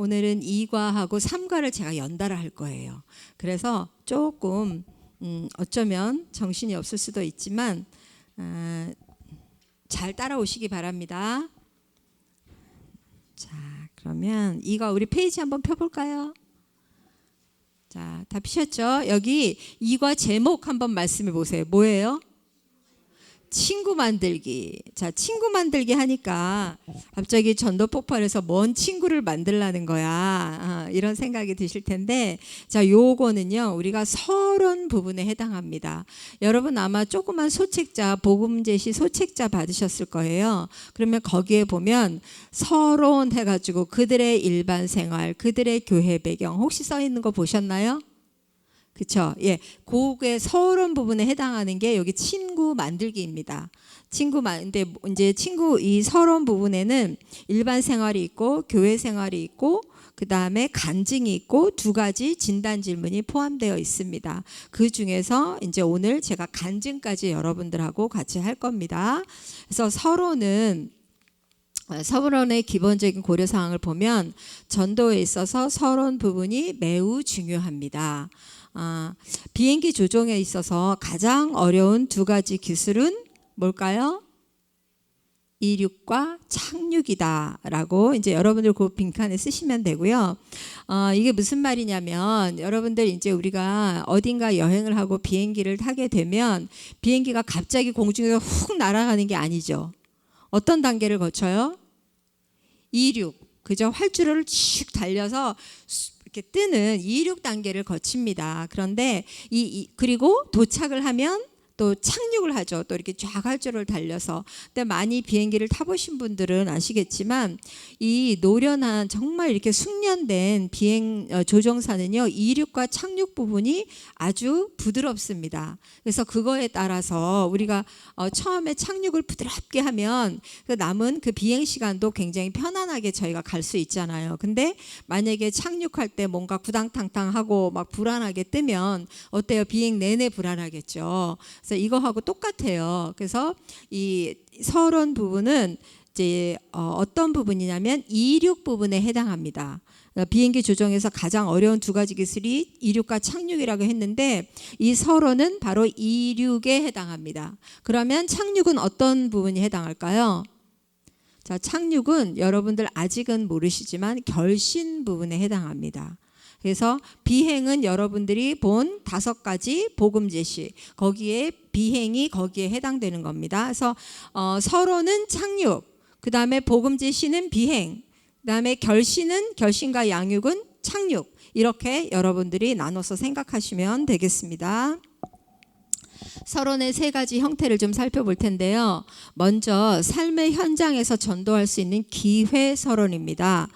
오늘은 2과하고 3과를 제가 연달아 할 거예요. 그래서 조금 어쩌면 정신이 없을 수도 있지만 잘 따라오시기 바랍니다. 자, 그러면 2과 우리 페이지 한번 펴볼까요? 자, 다 피셨죠? 여기 2과 제목 한번 말씀해 보세요. 뭐예요? 친구 만들기. 자, 친구 만들기 하니까 갑자기 전도 폭발해서 뭔 친구를 만들라는 거야. 이런 생각이 드실 텐데, 자, 요거는요, 우리가 서론 부분에 해당합니다. 여러분 아마 조그만 소책자, 복음제시 소책자 받으셨을 거예요. 그러면 거기에 보면 서론 해가지고 그들의 일반 생활, 그들의 교회 배경 혹시 써 있는 거 보셨나요? 그렇죠? 예, 그의 서론 부분에 해당하는 게 여기 친구 만들기입니다. 근데 이제 이 서론 부분에는 일반 생활이 있고 교회 생활이 있고 그 다음에 간증이 있고 두 가지 진단 질문이 포함되어 있습니다. 그 중에서 이제 오늘 제가 간증까지 여러분들하고 같이 할 겁니다. 그래서 서론의 기본적인 고려사항을 보면 전도에 있어서 서론 부분이 매우 중요합니다. 비행기 조종에 있어서 가장 어려운 두 가지 기술은 뭘까요? 이륙과 착륙이다라고 이제 여러분들 그 빈칸에 쓰시면 되고요. 이게 무슨 말이냐면 여러분들 이제 우리가 어딘가 여행을 하고 비행기를 타게 되면 비행기가 갑자기 공중에서 훅 날아가는 게 아니죠. 어떤 단계를 거쳐요? 이륙, 그죠? 활주로를 쭉 달려서 이렇게 뜨는 이륙 단계를 거칩니다. 그런데 그리고 도착을 하면 또 착륙을 하죠. 또 이렇게 쫙 활주로를 달려서. 근데 많이 비행기를 타보신 분들은 아시겠지만 이 노련한 정말 이렇게 숙련된 조종사는요, 이륙과 착륙 부분이 아주 부드럽습니다. 그래서 그거에 따라서 우리가 처음에 착륙을 부드럽게 하면 그 남은 그 비행 시간도 굉장히 편안하게 저희가 갈 수 있잖아요. 근데 만약에 착륙할 때 뭔가 구당탕탕하고 막 불안하게 뜨면 어때요? 비행 내내 불안하겠죠. 그래서 이거하고 똑같아요. 그래서 이 서론 부분은 이제 어떤 부분이냐면 이륙 부분에 해당합니다. 비행기 조종에서 가장 어려운 두 가지 기술이 이륙과 착륙이라고 했는데 이 서론은 바로 이륙에 해당합니다. 그러면 착륙은 어떤 부분이 해당할까요? 자, 착륙은 여러분들 아직은 모르시지만 결신 부분에 해당합니다. 그래서 비행은 여러분들이 본 5가지 복음 제시, 거기에 비행이 거기에 해당되는 겁니다. 그래서 서론은 착륙, 그 다음에 복음 제시는 비행, 그 다음에 결신과 양육은 착륙, 이렇게 여러분들이 나눠서 생각하시면 되겠습니다. 서론의 3가지 형태를 좀 살펴볼 텐데요. 먼저 삶의 현장에서 전도할 수 있는 기회 서론입니다.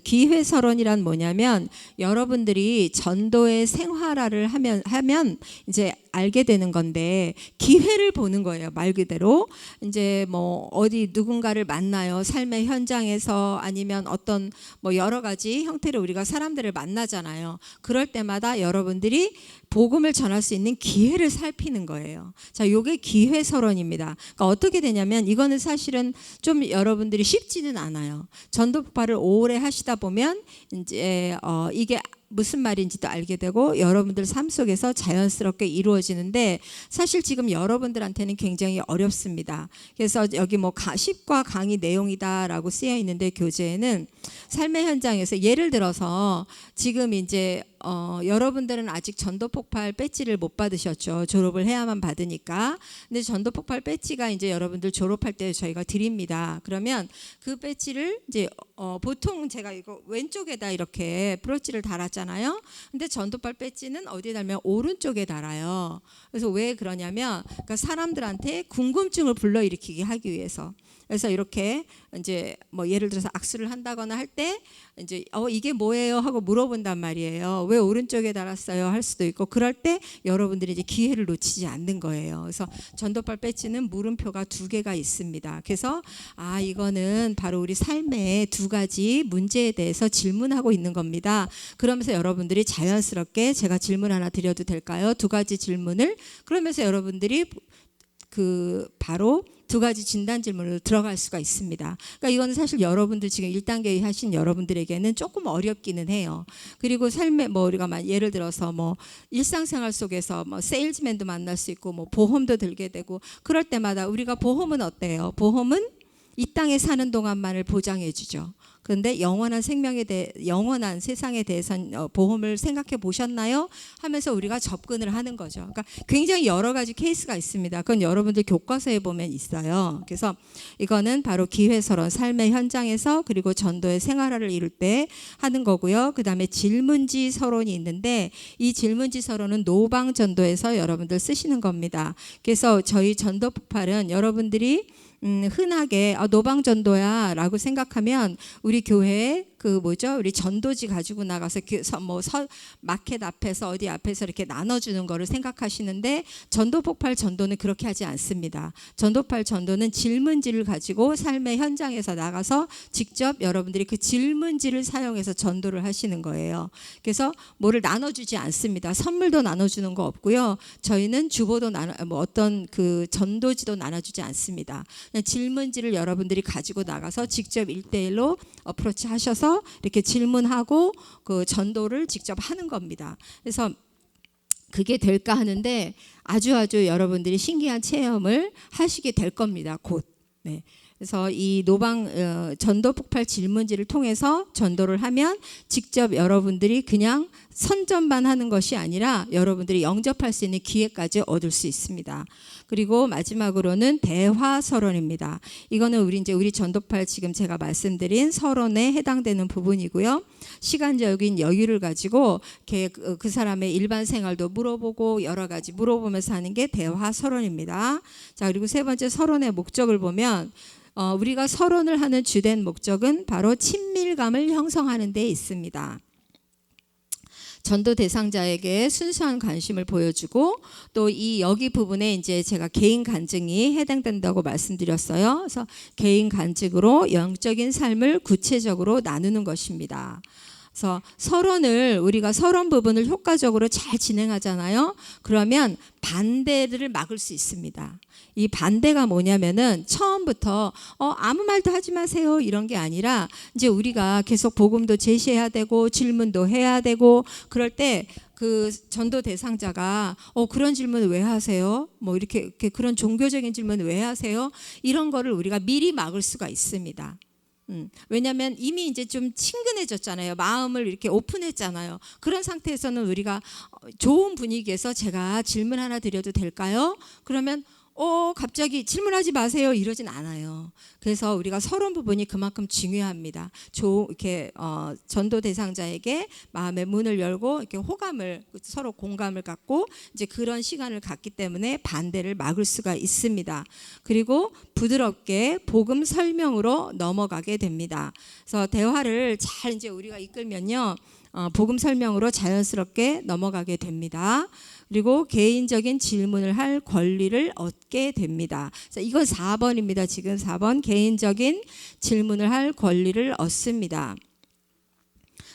기회 서론이란 뭐냐면 여러분들이 전도의 생활화를 하면 이제 알게 되는 건데 기회를 보는 거예요. 말 그대로 이제 뭐 어디 누군가를 만나요. 삶의 현장에서 아니면 어떤 뭐 여러 가지 형태로 우리가 사람들을 만나잖아요. 그럴 때마다 여러분들이 복음을 전할 수 있는 기회를 살피는 거예요. 자, 요게 기회 서론입니다. 그러니까 어떻게 되냐면 이거는 사실은 좀 여러분들이 쉽지는 않아요. 전도 폭발을 오래 하시다 보면 이제 이게 무슨 말인지도 알게 되고 여러분들 삶 속에서 자연스럽게 이루어지는데 사실 지금 여러분들한테는 굉장히 어렵습니다. 그래서 여기 뭐 10과 강의 내용이다라고 쓰여 있는데 교재에는 삶의 현장에서 예를 들어서 지금 이제 여러분들은 아직 전도폭발 배지를 못 받으셨죠. 졸업을 해야만 받으니까. 근데 전도폭발 배지가 이제 여러분들 졸업할 때 저희가 드립니다. 그러면 그 배지를 이제 보통 제가 이거 왼쪽에다 이렇게 브로치를 달았잖아요. 근데 전도폭발 배지는 어디에 달면 오른쪽에 달아요. 그래서 왜 그러냐면 그러니까 사람들한테 궁금증을 불러일으키게 하기 위해서. 그래서 이렇게 이제 뭐 예를 들어서 악수를 한다거나 할 때 이제 이게 뭐예요 하고 물어본단 말이에요. 왜 오른쪽에 달았어요 할 수도 있고 그럴 때 여러분들이 이제 기회를 놓치지 않는 거예요. 그래서 전도발 배지는 물음표가 2개가 있습니다. 그래서 이거는 바로 우리 삶의 2가지 문제에 대해서 질문하고 있는 겁니다. 그러면서 여러분들이 자연스럽게 제가 질문 하나 드려도 될까요? 2가지 질문을 그러면서 여러분들이 바로 두 가지 진단 질문으로 들어갈 수가 있습니다. 그러니까 이거는 사실 여러분들 지금 1단계 하신 여러분들에게는 조금 어렵기는 해요. 그리고 삶에 우리가 예를 들어서 일상생활 속에서 세일즈맨도 만날 수 있고 보험도 들게 되고 그럴 때마다 우리가 보험은 어때요? 보험은 이 땅에 사는 동안만을 보장해 주죠. 그런데 영원한 영원한 세상에 대해서는 보험을 생각해 보셨나요? 하면서 우리가 접근을 하는 거죠. 그러니까 굉장히 여러 가지 케이스가 있습니다. 그건 여러분들 교과서에 보면 있어요. 그래서 이거는 바로 기회서론, 삶의 현장에서 그리고 전도의 생활화를 이룰 때 하는 거고요. 그 다음에 질문지 서론이 있는데 이 질문지 서론은 노방 전도에서 여러분들 쓰시는 겁니다. 그래서 저희 전도 폭발은 여러분들이 흔하게 노방 전도야 라고 생각하면 우리 교회에 우리 전도지 가지고 나가서 마켓 앞에서 어디 앞에서 이렇게 나눠주는 거를 생각하시는데 전도 폭발 전도는 그렇게 하지 않습니다. 전도 폭발 전도는 질문지를 가지고 삶의 현장에서 나가서 직접 여러분들이 그 질문지를 사용해서 전도를 하시는 거예요. 그래서 뭐를 나눠주지 않습니다. 선물도 나눠주는 거 없고요. 저희는 주보도 어떤 전도지도 나눠주지 않습니다. 그냥 질문지를 여러분들이 가지고 나가서 직접 1대1로 어프로치 하셔서 이렇게 질문하고 그 전도를 직접 하는 겁니다. 그래서 그게 될까 하는데 아주 여러분들이 신기한 체험을 하시게 될 겁니다. 곧. 네. 그래서 이 노방 전도 폭발 질문지를 통해서 전도를 하면 직접 여러분들이 그냥 선전만 하는 것이 아니라 여러분들이 영접할 수 있는 기회까지 얻을 수 있습니다. 그리고 마지막으로는 대화 서론입니다. 이거는 우리 전도팔 지금 제가 말씀드린 서론에 해당되는 부분이고요. 시간적인 여유를 가지고 그 사람의 일반 생활도 물어보고 여러 가지 물어보면서 하는 게 대화 서론입니다. 자, 그리고 세 번째 서론의 목적을 보면 우리가 서론을 하는 주된 목적은 바로 친밀감을 형성하는 데 있습니다. 전도 대상자에게 순수한 관심을 보여주고 또 여기 부분에 이제 제가 개인 간증이 해당된다고 말씀드렸어요. 그래서 개인 간증으로 영적인 삶을 구체적으로 나누는 것입니다. 그래서 우리가 서론 부분을 효과적으로 잘 진행하잖아요. 그러면 반대를 막을 수 있습니다. 이 반대가 뭐냐면은 처음부터 아무 말도 하지 마세요 이런 게 아니라 이제 우리가 계속 복음도 제시해야 되고 질문도 해야 되고 그럴 때 그 전도 대상자가 그런 질문을 왜 하세요? 이렇게 그런 종교적인 질문을 왜 하세요? 이런 거를 우리가 미리 막을 수가 있습니다. 왜냐하면 이미 이제 좀 친근해졌잖아요. 마음을 이렇게 오픈했잖아요. 그런 상태에서는 우리가 좋은 분위기에서 제가 질문 하나 드려도 될까요? 그러면 갑자기 질문하지 마세요 이러진 않아요. 그래서 우리가 서론 부분이 그만큼 중요합니다. 이렇게 전도 대상자에게 마음의 문을 열고 이렇게 호감을 서로 공감을 갖고 이제 그런 시간을 갖기 때문에 반대를 막을 수가 있습니다. 그리고 부드럽게 복음 설명으로 넘어가게 됩니다. 그래서 대화를 잘 이제 우리가 이끌면요. 복음 설명으로 자연스럽게 넘어가게 됩니다. 그리고 개인적인 질문을 할 권리를 얻게 됩니다. 자, 이건 4번입니다. 지금 4번 개인적인 질문을 할 권리를 얻습니다.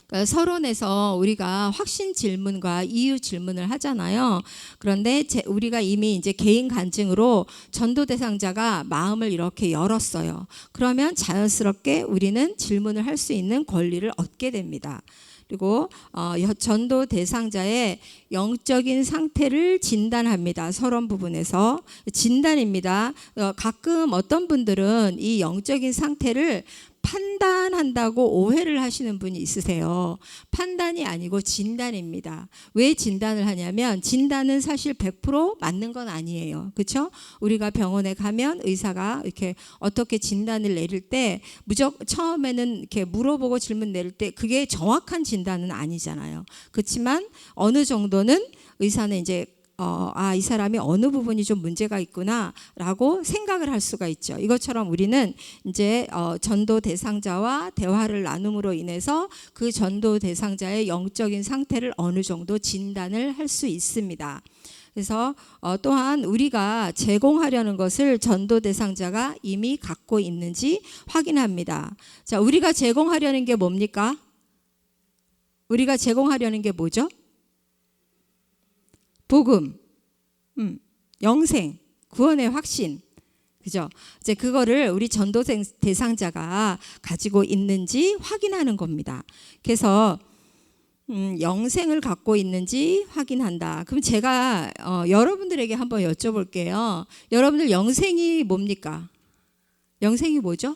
그러니까 서론에서 우리가 확신 질문과 이유 질문을 하잖아요. 그런데 우리가 이미 이제 개인 간증으로 전도 대상자가 마음을 이렇게 열었어요. 그러면 자연스럽게 우리는 질문을 할 수 있는 권리를 얻게 됩니다. 그리고 전도 대상자의 영적인 상태를 진단합니다. 서론 부분에서 진단입니다. 가끔 어떤 분들은 이 영적인 상태를 판단한다고 오해를 하시는 분이 있으세요. 판단이 아니고 진단입니다. 왜 진단을 하냐면 진단은 사실 100% 맞는 건 아니에요. 그렇죠? 우리가 병원에 가면 의사가 이렇게 어떻게 진단을 내릴 때 무조건 처음에는 이렇게 물어보고 질문 내릴 때 그게 정확한 진단은 아니잖아요. 그렇지만 어느 정도는 의사는 이제 이 사람이 어느 부분이 좀 문제가 있구나라고 생각을 할 수가 있죠. 이것처럼 우리는 이제 전도 대상자와 대화를 나눔으로 인해서 그 전도 대상자의 영적인 상태를 어느 정도 진단을 할 수 있습니다. 그래서 또한 우리가 제공하려는 것을 전도 대상자가 이미 갖고 있는지 확인합니다. 자, 우리가 제공하려는 게 뭡니까? 우리가 제공하려는 게 뭐죠? 복음, 영생, 구원의 확신. 그죠? 이제 그거를 우리 전도 대상자가 가지고 있는지 확인하는 겁니다. 그래서 영생을 갖고 있는지 확인한다. 그럼 제가 여러분들에게 한번 여쭤볼게요. 여러분들 영생이 뭡니까? 영생이 뭐죠?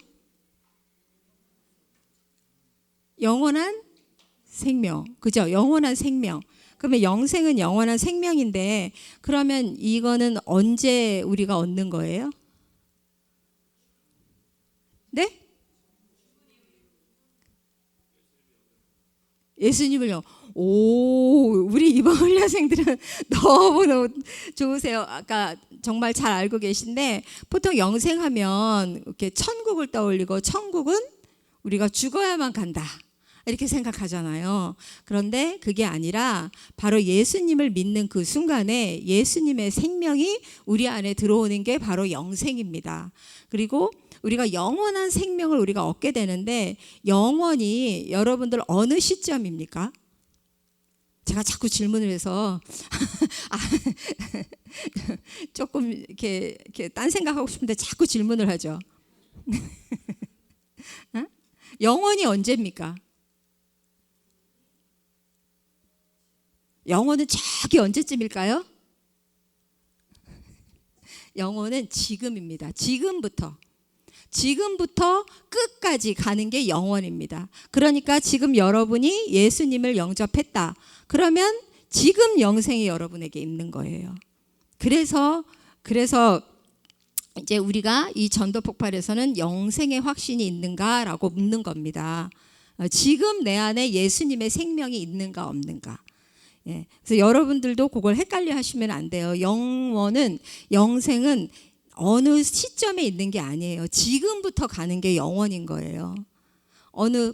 영원한 생명. 그죠? 영원한 생명. 그러면 영생은 영원한 생명인데 그러면 이거는 언제 우리가 얻는 거예요? 네? 예수님을요. 오, 우리 이번 훈련생들은 너무너무 좋으세요. 아까 정말 잘 알고 계신데 보통 영생하면 이렇게 천국을 떠올리고 천국은 우리가 죽어야만 간다. 이렇게 생각하잖아요. 그런데 그게 아니라 바로 예수님을 믿는 그 순간에 예수님의 생명이 우리 안에 들어오는 게 바로 영생입니다. 그리고 우리가 영원한 생명을 우리가 얻게 되는데 영원히 여러분들 어느 시점입니까? 제가 자꾸 질문을 해서 조금 이렇게 딴 생각하고 싶은데 자꾸 질문을 하죠. 영원히 언제입니까? 영혼은 저기 언제쯤일까요? 영혼은 지금입니다. 지금부터 끝까지 가는 게 영원입니다. 그러니까 지금 여러분이 예수님을 영접했다. 그러면 지금 영생이 여러분에게 있는 거예요. 그래서 이제 우리가 이 전도 폭발에서는 영생의 확신이 있는가라고 묻는 겁니다. 지금 내 안에 예수님의 생명이 있는가 없는가. 예, 그래서 여러분들도 그걸 헷갈려 하시면 안 돼요. 영생은 어느 시점에 있는 게 아니에요. 지금부터 가는 게 영원인 거예요.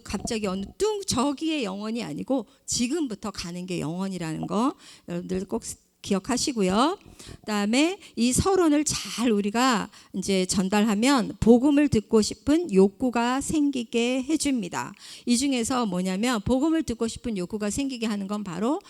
갑자기 어느 저기의 영원이 아니고 지금부터 가는 게 영원이라는 거 여러분들 꼭 기억하시고요. 그다음에 이 서론을 잘 우리가 이제 전달하면 복음을 듣고 싶은 욕구가 생기게 해줍니다. 이 중에서 뭐냐면 복음을 듣고 싶은 욕구가 생기게 하는 건 바로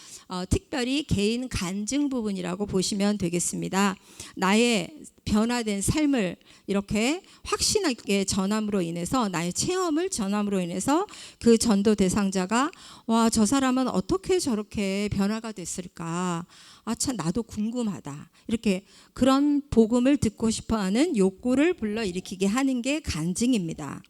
특별히 개인 간증 부분이라고 보시면 되겠습니다. 나의 변화된 삶을 이렇게 확신하게 전함으로 인해서 나의 체험을 전함으로 인해서 그 전도 대상자가 와, 저 사람은 어떻게 저렇게 변화가 됐을까? 아, 참 나도 궁금하다. 이렇게 그런 복음을 듣고 싶어하는 욕구를 불러일으키게 하는 게 간증입니다.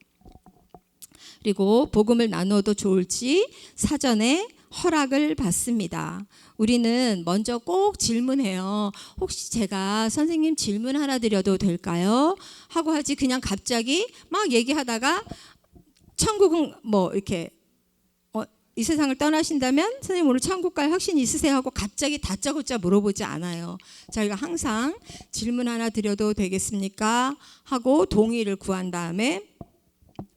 그리고 복음을 나누어도 좋을지 사전에 허락을 받습니다. 우리는 먼저 꼭 질문해요. 혹시 제가 선생님 질문 하나 드려도 될까요? 하고 하지 그냥 갑자기 막 얘기하다가 천국은 뭐 이렇게 이 세상을 떠나신다면 선생님 오늘 천국 갈 확신이 있으세요? 하고 갑자기 다짜고짜 물어보지 않아요. 저희가 항상 질문 하나 드려도 되겠습니까? 하고 동의를 구한 다음에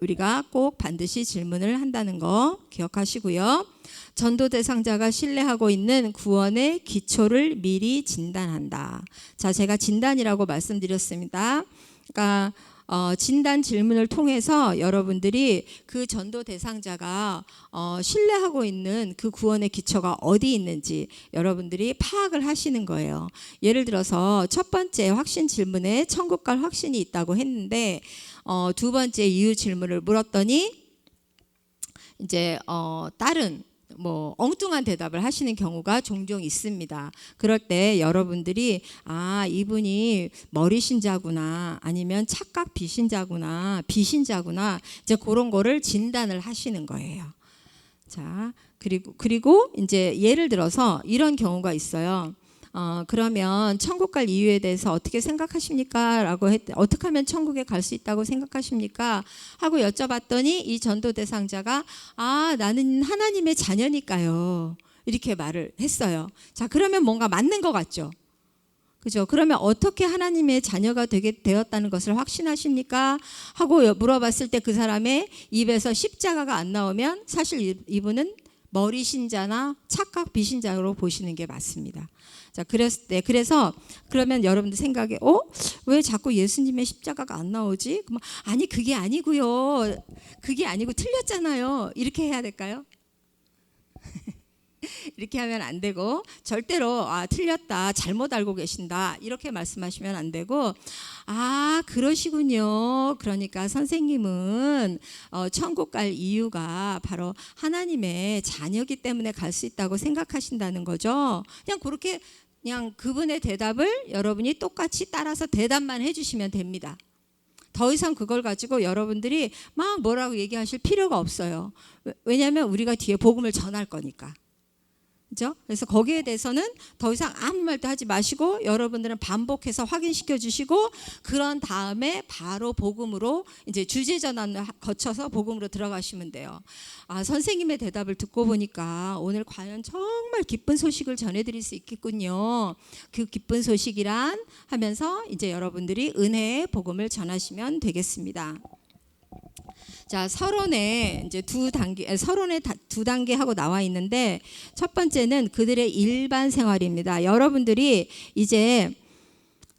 우리가 꼭 반드시 질문을 한다는 거 기억하시고요. 전도 대상자가 신뢰하고 있는 구원의 기초를 미리 진단한다. 자, 제가 진단이라고 말씀드렸습니다. 그러니까 진단 질문을 통해서 여러분들이 그 전도 대상자가 신뢰하고 있는 그 구원의 기초가 어디 있는지 여러분들이 파악을 하시는 거예요. 예를 들어서 첫 번째 확신 질문에 천국 갈 확신이 있다고 했는데 두 번째 이유 질문을 물었더니 이제 다른 뭐 엉뚱한 대답을 하시는 경우가 종종 있습니다. 그럴 때 여러분들이 이분이 머리 신자구나 아니면 착각 비신자구나 이제 그런 거를 진단을 하시는 거예요. 자, 그리고 이제 예를 들어서 이런 경우가 있어요. 그러면 천국 갈 이유에 대해서 어떻게 생각하십니까? 라고 어떻게 하면 천국에 갈 수 있다고 생각하십니까? 하고 여쭤봤더니 이 전도 대상자가 나는 하나님의 자녀니까요. 이렇게 말을 했어요. 자, 그러면 뭔가 맞는 것 같죠? 그죠? 그러면 어떻게 하나님의 자녀가 되었다는 것을 확신하십니까? 하고 물어봤을 때 그 사람의 입에서 십자가가 안 나오면 사실 이분은 머리 신자나 착각 비신자로 보시는 게 맞습니다. 자, 그래서 그러면 여러분들 생각에 왜 자꾸 예수님의 십자가가 안 나오지? 아니 그게 아니고요. 그게 아니고 틀렸잖아요. 이렇게 해야 될까요? 이렇게 하면 안 되고, 절대로 틀렸다, 잘못 알고 계신다 이렇게 말씀하시면 안 되고, 그러시군요. 그러니까 선생님은 천국 갈 이유가 바로 하나님의 자녀기 때문에 갈 수 있다고 생각하신다는 거죠. 그냥 그분의 대답을 여러분이 똑같이 따라서 대답만 해주시면 됩니다. 더 이상 그걸 가지고 여러분들이 막 뭐라고 얘기하실 필요가 없어요. 왜냐하면 우리가 뒤에 복음을 전할 거니까. 그죠? 그래서 거기에 대해서는 더 이상 아무 말도 하지 마시고 여러분들은 반복해서 확인시켜 주시고, 그런 다음에 바로 복음으로 이제 주제 전환을 거쳐서 복음으로 들어가시면 돼요. 선생님의 대답을 듣고 보니까 오늘 과연 정말 기쁜 소식을 전해드릴 수 있겠군요. 그 기쁜 소식이란 하면서 이제 여러분들이 은혜의 복음을 전하시면 되겠습니다. 자, 서론에 이제 서론에 두 단계 하고 나와 있는데, 첫 번째는 그들의 일반 생활입니다. 여러분들이 이제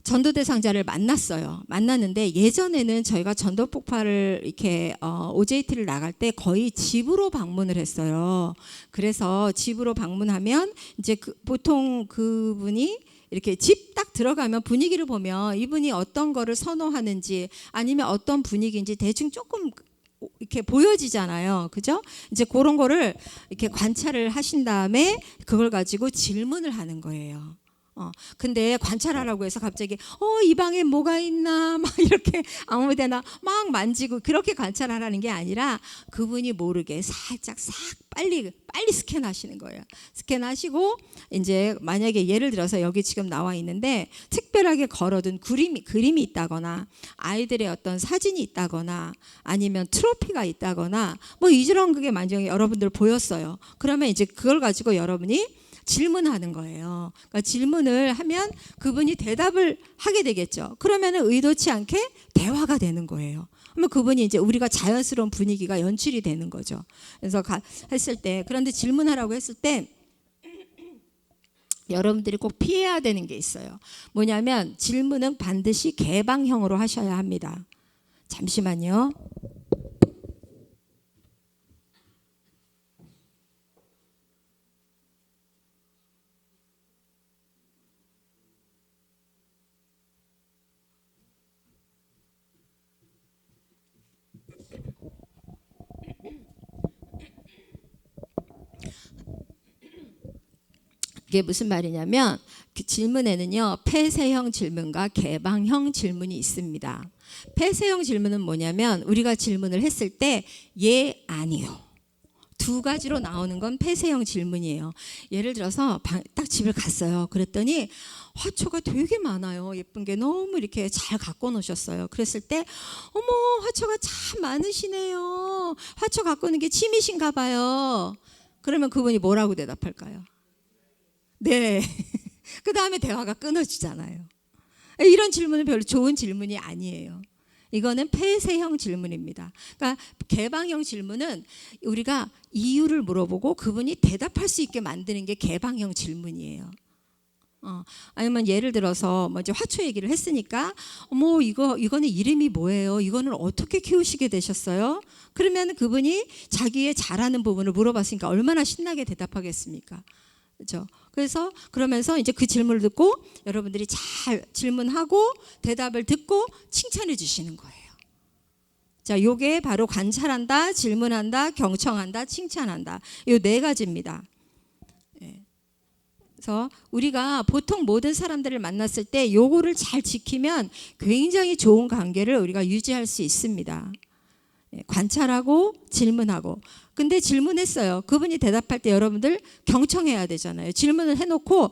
전도 대상자를 만났는데, 예전에는 저희가 전도 폭발을 이렇게 OJT를 나갈 때 거의 집으로 방문을 했어요. 그래서 집으로 방문하면 이제 보통 그분이 이렇게 집 딱 들어가면 분위기를 보면 이분이 어떤 거를 선호하는지 아니면 어떤 분위기인지 대충 조금 이렇게 보여지잖아요. 그죠? 이제 그런 거를 이렇게 관찰을 하신 다음에 그걸 가지고 질문을 하는 거예요. 근데 관찰하라고 해서 갑자기 이 방에 뭐가 있나 막 이렇게 아무데나 막 만지고 그렇게 관찰하라는 게 아니라, 그분이 모르게 살짝 싹 빨리 스캔하시는 거예요. 스캔하시고 이제 만약에 예를 들어서 여기 지금 나와 있는데 특별하게 걸어둔 그림이 있다거나 아이들의 어떤 사진이 있다거나 아니면 트로피가 있다거나 뭐 이런 그게 만약에 여러분들 보였어요. 그러면 이제 그걸 가지고 여러분이 질문하는 거예요. 그러니까 질문을 하면 그분이 대답을 하게 되겠죠. 그러면은 의도치 않게 대화가 되는 거예요. 그러면 그분이 이제 우리가 자연스러운 분위기가 연출이 되는 거죠. 그래서 했을 때, 그런데 질문하라고 했을 때 여러분들이 꼭 피해야 되는 게 있어요. 뭐냐면 질문은 반드시 개방형으로 하셔야 합니다. 잠시만요. 이게 무슨 말이냐면, 그 질문에는요 폐쇄형 질문과 개방형 질문이 있습니다. 폐쇄형 질문은 뭐냐면 우리가 질문을 했을 때 예, 아니요 두 가지로 나오는 건 폐쇄형 질문이에요. 예를 들어서 딱 집을 갔어요. 그랬더니 화초가 되게 많아요. 예쁜 게 너무 이렇게 잘 갖고 놓으셨어요. 그랬을 때 어머, 화초가 참 많으시네요. 화초 갖고 오는 게 취미신가 봐요. 그러면 그분이 뭐라고 대답할까요? 네. 그 다음에 대화가 끊어지잖아요. 이런 질문은 별로 좋은 질문이 아니에요. 이거는 폐쇄형 질문입니다. 그러니까 개방형 질문은 우리가 이유를 물어보고 그분이 대답할 수 있게 만드는 게 개방형 질문이에요. 아니면 예를 들어서 뭐 이제 화초 얘기를 했으니까 어머 이거는 이름이 뭐예요? 이거는 어떻게 키우시게 되셨어요? 그러면 그분이 자기의 잘하는 부분을 물어봤으니까 얼마나 신나게 대답하겠습니까? 그렇죠? 그래서 그러면서 이제 그 질문을 듣고 여러분들이 잘 질문하고 대답을 듣고 칭찬해 주시는 거예요. 자, 요게 바로 관찰한다, 질문한다, 경청한다, 칭찬한다. 요 네 가지입니다. 그래서 우리가 보통 모든 사람들을 만났을 때 요거를 잘 지키면 굉장히 좋은 관계를 우리가 유지할 수 있습니다. 관찰하고 질문하고. 근데 질문했어요. 그분이 대답할 때 여러분들 경청해야 되잖아요. 질문을 해놓고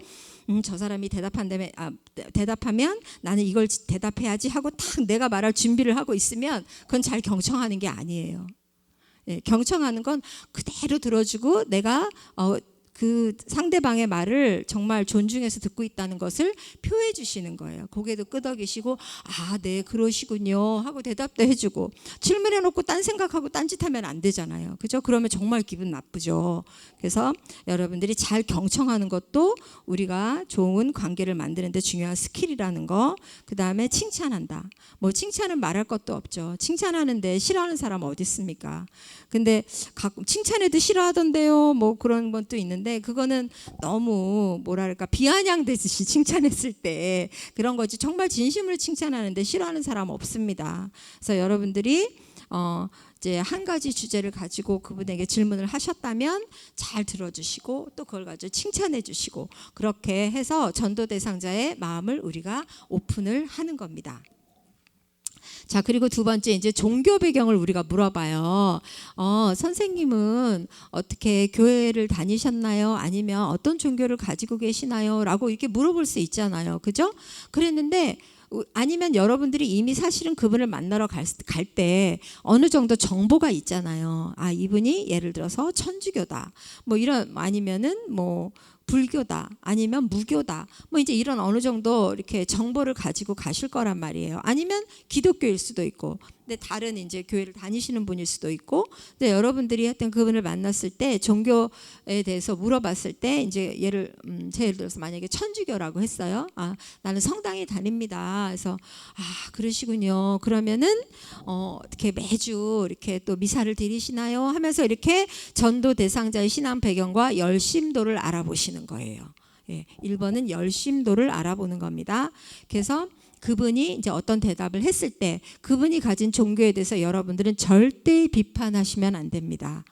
저 사람이 대답하면 나는 이걸 대답해야지 하고 딱 내가 말할 준비를 하고 있으면 그건 잘 경청하는 게 아니에요. 경청하는 건 그대로 들어주고 내가 그 상대방의 말을 정말 존중해서 듣고 있다는 것을 표해 주시는 거예요. 고개도 끄덕이시고 네 그러시군요 하고 대답도 해주고. 질문해 놓고 딴 생각하고 딴짓하면 안 되잖아요. 그죠? 그러면 정말 기분 나쁘죠. 그래서 여러분들이 잘 경청하는 것도 우리가 좋은 관계를 만드는 데 중요한 스킬이라는 거. 그 다음에 칭찬한다. 뭐 칭찬은 말할 것도 없죠. 칭찬하는데 싫어하는 사람 어디 있습니까? 근데 가끔 칭찬해도 싫어하던데요 뭐 그런 것도 있는데, 있는데 그거는 너무 뭐랄까 비아냥되듯이 칭찬했을 때 그런 거지 정말 진심으로 칭찬하는데 싫어하는 사람 없습니다. 그래서 여러분들이 이제 한 가지 주제를 가지고 그분에게 질문을 하셨다면 잘 들어주시고 또 그걸 가지고 칭찬해 주시고 그렇게 해서 전도 대상자의 마음을 우리가 오픈을 하는 겁니다. 자, 그리고 두 번째 이제 종교 배경을 우리가 물어봐요. 선생님은 어떻게 교회를 다니셨나요? 아니면 어떤 종교를 가지고 계시나요? 라고 이렇게 물어볼 수 있잖아요. 그죠? 그랬는데 아니면 여러분들이 이미 사실은 그분을 만나러 갈 때 어느 정도 정보가 있잖아요. 아, 이분이 예를 들어서 천주교다. 뭐 이런 아니면은 뭐 불교다 아니면 무교다 뭐 이제 이런 어느 정도 이렇게 정보를 가지고 가실 거란 말이에요. 아니면 기독교일 수도 있고 근데 다른 이제 교회를 다니시는 분일 수도 있고 근데 여러분들이 하여튼 그분을 만났을 때 종교에 대해서 물어봤을 때 이제 예를 들어서 만약에 천주교라고 했어요. 아, 나는 성당에 다닙니다. 그래서 아, 그러시군요. 그러면은 어떻게 매주 이렇게 또 미사를 드리시나요? 하면서 이렇게 전도 대상자의 신앙 배경과 열심도를 알아보시는 거예요. 예, 1번은 열심도를 알아보는 겁니다. 그래서 그분이 이제 어떤 대답을 했을 때 그분이 가진 종교에 대해서 여러분들은 절대 비판하시면 안 됩니다.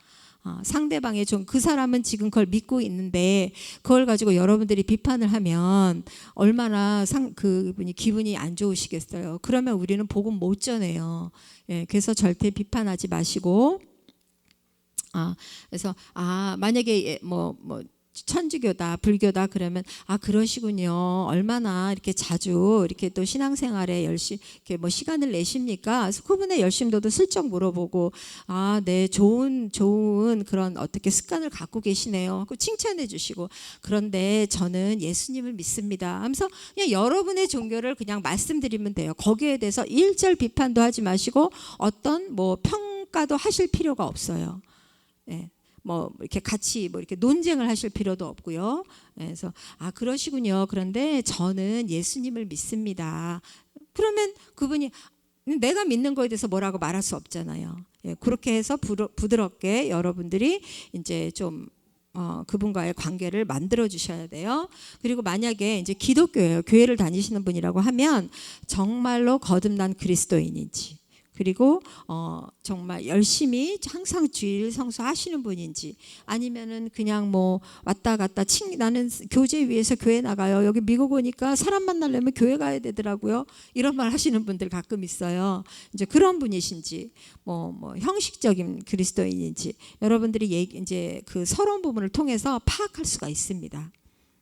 상대방의 그 사람은 지금 그걸 믿고 있는데 그걸 가지고 여러분들이 비판을 하면 얼마나 그분이 기분이 안 좋으시겠어요. 그러면 우리는 복음 못 전해요. 예, 그래서 절대 비판하지 마시고 그래서 만약에 뭐 천주교다 불교다 그러면 아 그러시군요. 얼마나 이렇게 자주 이렇게 또 신앙생활에 열심히 이렇게 뭐 시간을 내십니까? 그래서 그분의 열심도도 슬쩍 물어보고 아, 네 좋은 그런 어떻게 습관을 갖고 계시네요 하고 칭찬해 주시고 그런데 저는 예수님을 믿습니다 하면서 그냥 여러분의 종교를 그냥 말씀드리면 돼요. 거기에 대해서 일절 비판도 하지 마시고 어떤 뭐 평가도 하실 필요가 없어요. 네. 뭐 이렇게 같이 뭐 이렇게 논쟁을 하실 필요도 없고요. 그래서 아 그러시군요. 그런데 저는 예수님을 믿습니다. 그러면 그분이 내가 믿는 거에 대해서 뭐라고 말할 수 없잖아요. 예, 그렇게 해서 부드럽게 여러분들이 이제 좀 그분과의 관계를 만들어 주셔야 돼요. 그리고 만약에 이제 기독교예요. 교회를 다니시는 분이라고 하면 정말로 거듭난 그리스도인인지 그리고 정말 열심히 항상 주일 성수하시는 분인지 아니면은 그냥 뭐 왔다 갔다 나는 교제 위해서 교회 나가요. 여기 미국 오니까 사람 만나려면 교회 가야 되더라고요. 이런 말 하시는 분들 가끔 있어요. 이제 그런 분이신지 뭐 형식적인 그리스도인인지 여러분들이 이제 그 서론 부분을 통해서 파악할 수가 있습니다.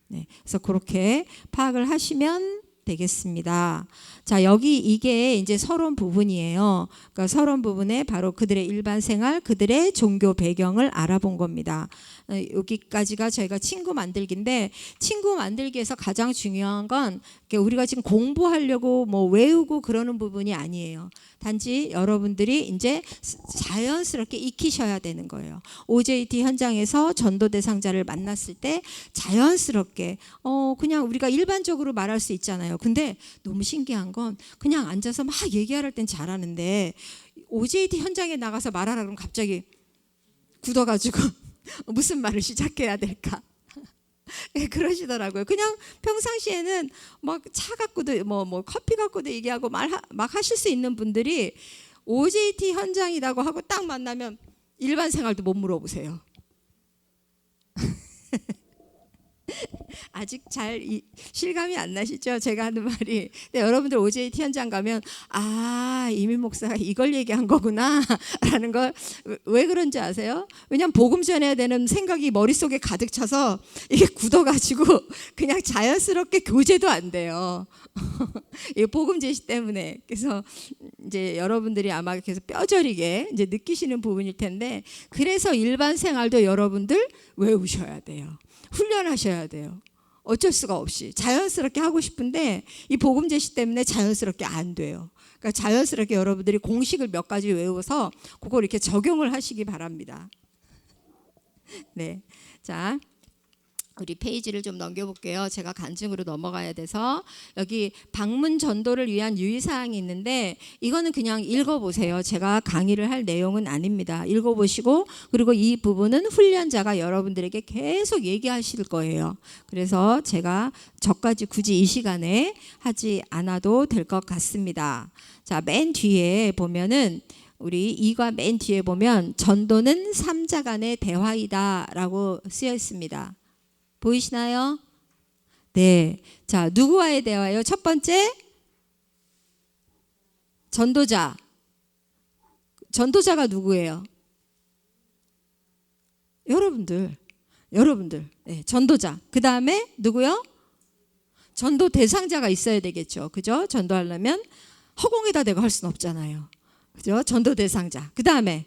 네, 그래서 그렇게 파악을 하시면 되겠습니다. 자, 이게 이제 서론 부분이에요. 그러니까 서론 부분에 바로 그들의 일반 생활, 그들의 종교 배경을 알아본 겁니다. 여기까지가 저희가 친구 만들기인데 친구 만들기에서 가장 중요한 건 우리가 지금 공부하려고 뭐 외우고 그러는 부분이 아니에요. 단지 여러분들이 이제 자연스럽게 익히셔야 되는 거예요. OJT 현장에서 전도 대상자를 만났을 때 자연스럽게 그냥 우리가 일반적으로 말할 수 있잖아요. 근데 너무 신기한 건 그냥 앉아서 막 얘기할 땐 잘하는데 OJT 현장에 나가서 말하라 그러면 갑자기 굳어가지고 무슨 말을 시작해야 될까? 네, 그러시더라고요. 그냥 평상시에는 막 차 갖고도 뭐 커피 갖고도 얘기하고 막 하실 수 있는 분들이 OJT 현장이라고 하고 딱 만나면 일반 생활도 못 물어보세요. 아직 잘 실감이 안 나시죠? 제가 하는 말이. 근데 여러분들 OJT 현장 가면 아, 이민 목사가 이걸 얘기한 거구나 라는 걸 왜 그런지 아세요? 왜냐하면 복음 전해야 되는 생각이 머릿속에 가득 차서 이게 굳어가지고 그냥 자연스럽게 교제도 안 돼요. 이 복음 제시 때문에. 그래서 이제 여러분들이 아마 계속 뼈저리게 이제 느끼시는 부분일 텐데 그래서 일반 생활도 여러분들 외우셔야 돼요. 훈련하셔야 돼요. 어쩔 수가 없이 자연스럽게 하고 싶은데 이 복음 제시 때문에 자연스럽게 안 돼요. 그러니까 자연스럽게 여러분들이 공식을 몇 가지 외워서 그걸 이렇게 적용을 하시기 바랍니다. 네, 자 우리 페이지를 좀 넘겨볼게요. 제가 간증으로 넘어가야 돼서 여기 방문 전도를 위한 유의사항이 있는데 이거는 그냥 읽어보세요. 제가 강의를 할 내용은 아닙니다. 읽어보시고 그리고 이 부분은 훈련자가 여러분들에게 계속 얘기하실 거예요. 그래서 제가 저까지 굳이 이 시간에 하지 않아도 될 것 같습니다. 자, 맨 뒤에 보면은 우리 2과 맨 뒤에 보면 전도는 삼자 간의 대화이다 라고 쓰여 있습니다. 보이시나요? 네. 자, 누구와의 대화예요? 첫 번째, 전도자. 전도자가 누구예요? 여러분들. 네, 전도자. 그 다음에 누구요? 전도 대상자가 있어야 되겠죠. 그죠? 전도하려면 허공에다 대고 할 수는 없잖아요. 그죠? 전도 대상자. 그 다음에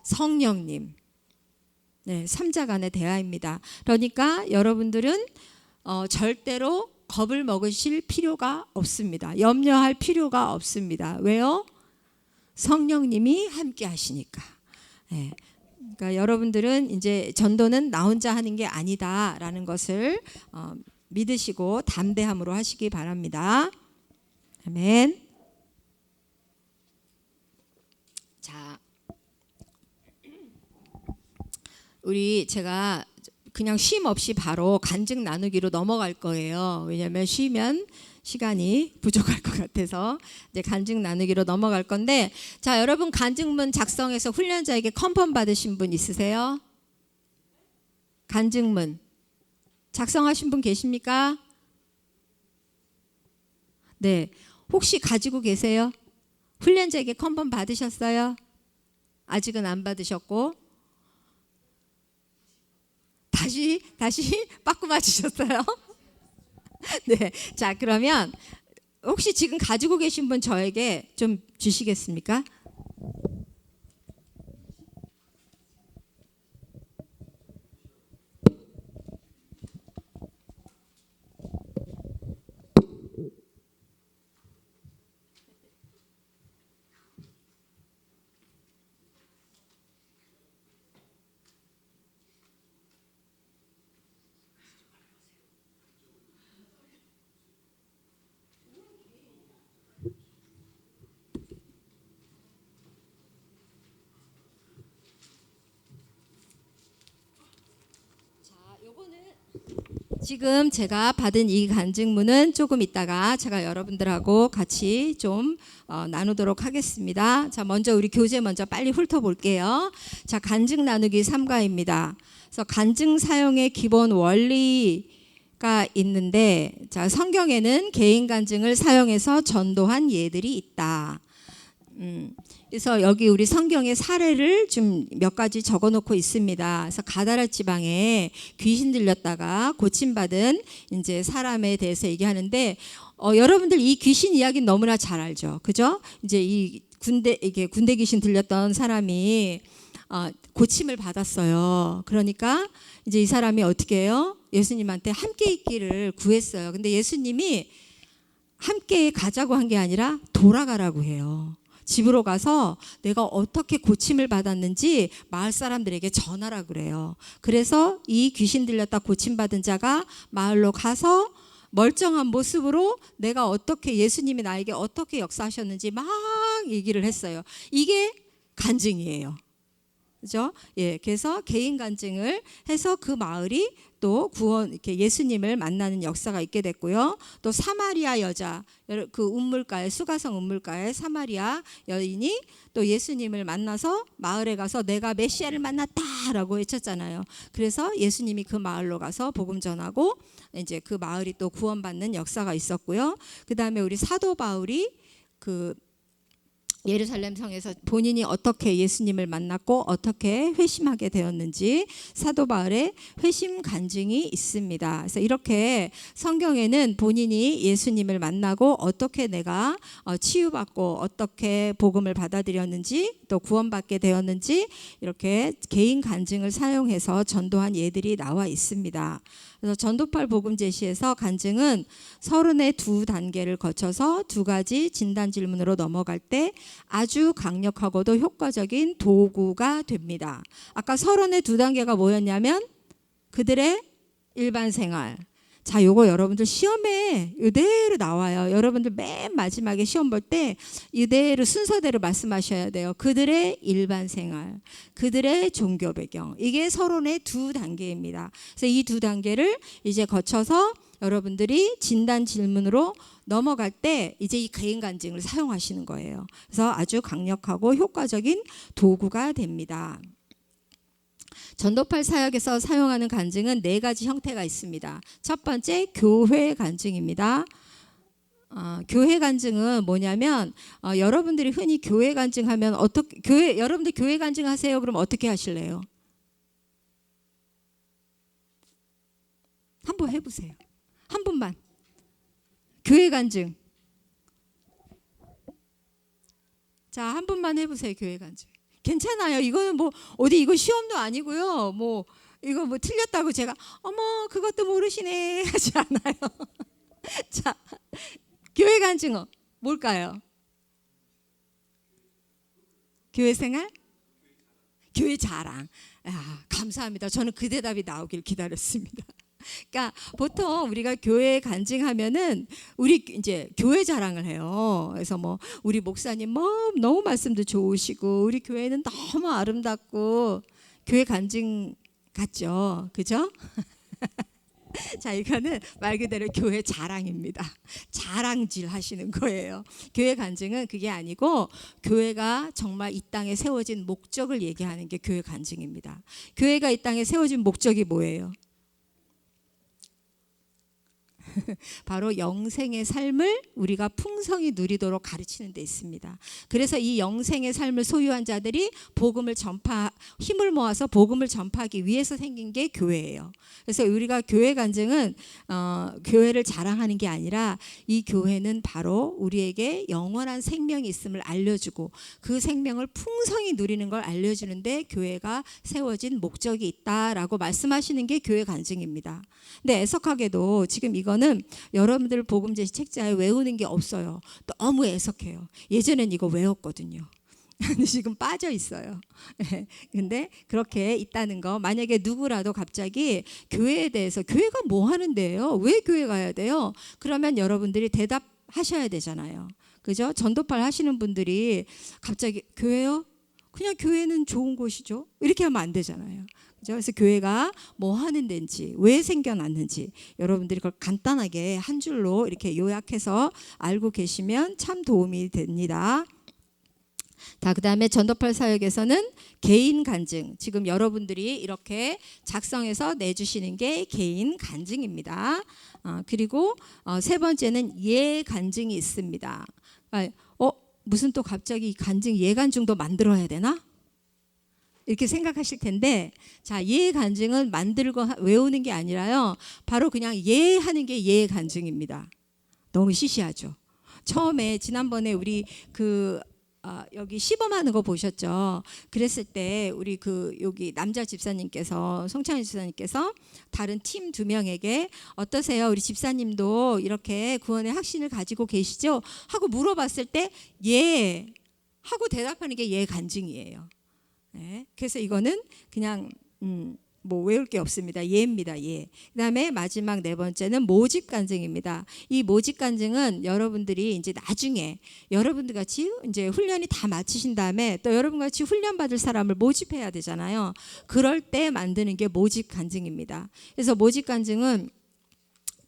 성령님. 네, 삼자 간의 대화입니다. 그러니까 여러분들은 절대로 겁을 먹으실 필요가 없습니다. 염려할 필요가 없습니다. 왜요? 성령님이 함께 하시니까. 네, 그러니까 여러분들은 이제 전도는 나 혼자 하는 게 아니다라는 것을 믿으시고 담대함으로 하시기 바랍니다. 아멘. 자, 우리 제가 그냥 쉼 없이 바로 간증 나누기로 넘어갈 거예요. 왜냐하면 쉬면 시간이 부족할 것 같아서 이제 간증 나누기로 넘어갈 건데, 자, 여러분 간증문 작성해서 훈련자에게 컨펌 받으신 분 있으세요? 간증문 작성하신 분 계십니까? 네, 혹시 가지고 계세요? 훈련자에게 컨펌 받으셨어요? 아직은 안 받으셨고, 다시 빠꾸 맞으셨어요? 네, 자, 그러면 혹시 지금 가지고 계신 분 저에게 좀 주시겠습니까? 지금 제가 받은 이 간증문은 조금 있다가 제가 여러분들하고 같이 좀 나누도록 하겠습니다. 자, 먼저 우리 교재 먼저 빨리 훑어볼게요. 자, 간증 나누기 3과입니다. 그래서 간증 사용의 기본 원리가 있는데, 자, 성경에는 개인 간증을 사용해서 전도한 예들이 있다. 그래서 여기 우리 성경의 사례를 좀 몇 가지 적어놓고 있습니다. 그래서 가다라 지방에 귀신 들렸다가 고침받은 이제 사람에 대해서 얘기하는데, 여러분들 이 귀신 이야기는 너무나 잘 알죠, 그죠? 이제 이게 군대 귀신 들렸던 사람이 고침을 받았어요. 그러니까 이제 이 사람이 어떻게 해요? 예수님한테 함께 있기를 구했어요. 근데 예수님이 함께 가자고 한 게 아니라 돌아가라고 해요. 집으로 가서 내가 어떻게 고침을 받았는지 마을 사람들에게 전하라 그래요. 그래서 이 귀신 들렸다 고침받은 자가 마을로 가서 멀쩡한 모습으로 내가 어떻게, 예수님이 나에게 어떻게 역사하셨는지 막 얘기를 했어요. 이게 간증이에요. 그죠? 예, 그래서 개인 간증을 해서 그 마을이 또 구원, 이렇게 예수님을 만나는 역사가 있게 됐고요. 또 사마리아 여자, 그 운물가에, 수가성 운물가에 사마리아 여인이 또 예수님을 만나서 마을에 가서 내가 메시아를 만났다라고 외쳤잖아요. 그래서 예수님이 그 마을로 가서 복음 전하고 이제 그 마을이 또 구원받는 역사가 있었고요. 그 다음에 우리 사도 바울이 그 예루살렘 성에서 본인이 어떻게 예수님을 만났고 어떻게 회심하게 되었는지 사도 바울의 회심 간증이 있습니다. 그래서 이렇게 성경에는 본인이 예수님을 만나고 어떻게 내가 치유받고 어떻게 복음을 받아들였는지 또 구원받게 되었는지 이렇게 개인 간증을 사용해서 전도한 예들이 나와 있습니다. 그래서 전도팔 복음 제시에서 간증은 32단계를 거쳐서 2가지 진단 질문으로 넘어갈 때 아주 강력하고도 효과적인 도구가 됩니다. 아까 32단계가 뭐였냐면 그들의 일반 생활. 자, 요거 여러분들 시험에 이대로 나와요. 여러분들 맨 마지막에 시험 볼 때 이대로 순서대로 말씀하셔야 돼요. 그들의 일반 생활, 그들의 종교 배경. 이게 서론의 두 단계입니다. 그래서 이 두 단계를 이제 거쳐서 여러분들이 진단 질문으로 넘어갈 때 이제 이 개인 간증을 사용하시는 거예요. 그래서 아주 강력하고 효과적인 도구가 됩니다. 전도팔 사역에서 사용하는 간증은 네 가지 형태가 있습니다. 첫 번째, 교회 간증입니다. 교회 간증은 뭐냐면 여러분들이 흔히 교회 간증하면 여러분들 교회 간증하세요. 그럼 어떻게 하실래요? 한번 해보세요. 한 분만. 교회 간증. 자, 한 분만 해보세요. 교회 간증. 괜찮아요. 이거는 뭐 어디 이거 시험도 아니고요. 뭐 이거 뭐 틀렸다고 제가 어머 그것도 모르시네 하지 않아요. 자, 교회 간증어 뭘까요? 교회 생활? 교회 자랑. 감사합니다. 저는 그 대답이 나오길 기다렸습니다. 그러니까 보통 우리가 교회 간증하면은 우리 이제 교회 자랑을 해요. 그래서 뭐 우리 목사님 뭐 너무 말씀도 좋으시고 우리 교회는 너무 아름답고 교회 간증 같죠, 그죠? 자, 이거는 말 그대로 교회 자랑입니다. 자랑질 하시는 거예요. 교회 간증은 그게 아니고 교회가 정말 이 땅에 세워진 목적을 얘기하는 게 교회 간증입니다. 교회가 이 땅에 세워진 목적이 뭐예요? 바로 영생의 삶을 우리가 풍성히 누리도록 가르치는 데 있습니다. 그래서 이 영생의 삶을 소유한 자들이 힘을 모아서 복음을 전파하기 위해서 생긴 게 교회예요. 그래서 우리가 교회 간증은 교회를 자랑하는 게 아니라 이 교회는 바로 우리에게 영원한 생명이 있음을 알려주고 그 생명을 풍성히 누리는 걸 알려주는데 교회가 세워진 목적이 있다라고 말씀하시는 게 교회 간증입니다. 근데 애석하게도 지금 이거는 여러분들 복음제시 책자에 외우는 게 없어요. 너무 애석해요. 예전엔 이거 외웠거든요. 지금 빠져 있어요. 근데 그렇게 있다는 거, 만약에 누구라도 갑자기 교회에 대해서 교회가 뭐 하는 데예요? 왜 교회 가야 돼요? 그러면 여러분들이 대답하셔야 되잖아요. 그죠? 전도팔 하시는 분들이 갑자기 교회요? 그냥 교회는 좋은 곳이죠. 이렇게 하면 안 되잖아요. 그래서 교회가 뭐 하는 데인지 왜 생겨났는지 여러분들이 그걸 간단하게 한 줄로 이렇게 요약해서 알고 계시면 참 도움이 됩니다. 자, 그다음에 전도팔 사역에서는 개인 간증, 지금 여러분들이 이렇게 작성해서 내주시는 게 개인 간증입니다. 그리고 세 번째는 예 간증이 있습니다. 무슨 또 갑자기 간증 예 간증도 만들어야 되나? 이렇게 생각하실 텐데, 자, 예 간증은 만들고 외우는 게 아니라요. 바로 그냥 예 하는 게 예 간증입니다. 너무 시시하죠. 처음에 지난번에 우리 여기 시범하는 거 보셨죠? 그랬을 때 우리 여기 남자 집사님께서 송창희 집사님께서 다른 팀 2명에게 어떠세요? 우리 집사님도 이렇게 구원의 확신을 가지고 계시죠? 하고 물어봤을 때 예 하고 대답하는 게 예 간증이에요. 네, 그래서 이거는 그냥 뭐 외울 게 없습니다. 예입니다. 예. 그다음에 마지막 네 번째는 모집 간증입니다. 이 모집 간증은 여러분들이 이제 나중에 여러분들 같이 이제 훈련이 다 마치신 다음에 또 여러분 같이 훈련 받을 사람을 모집해야 되잖아요. 그럴 때 만드는 게 모집 간증입니다. 그래서 모집 간증은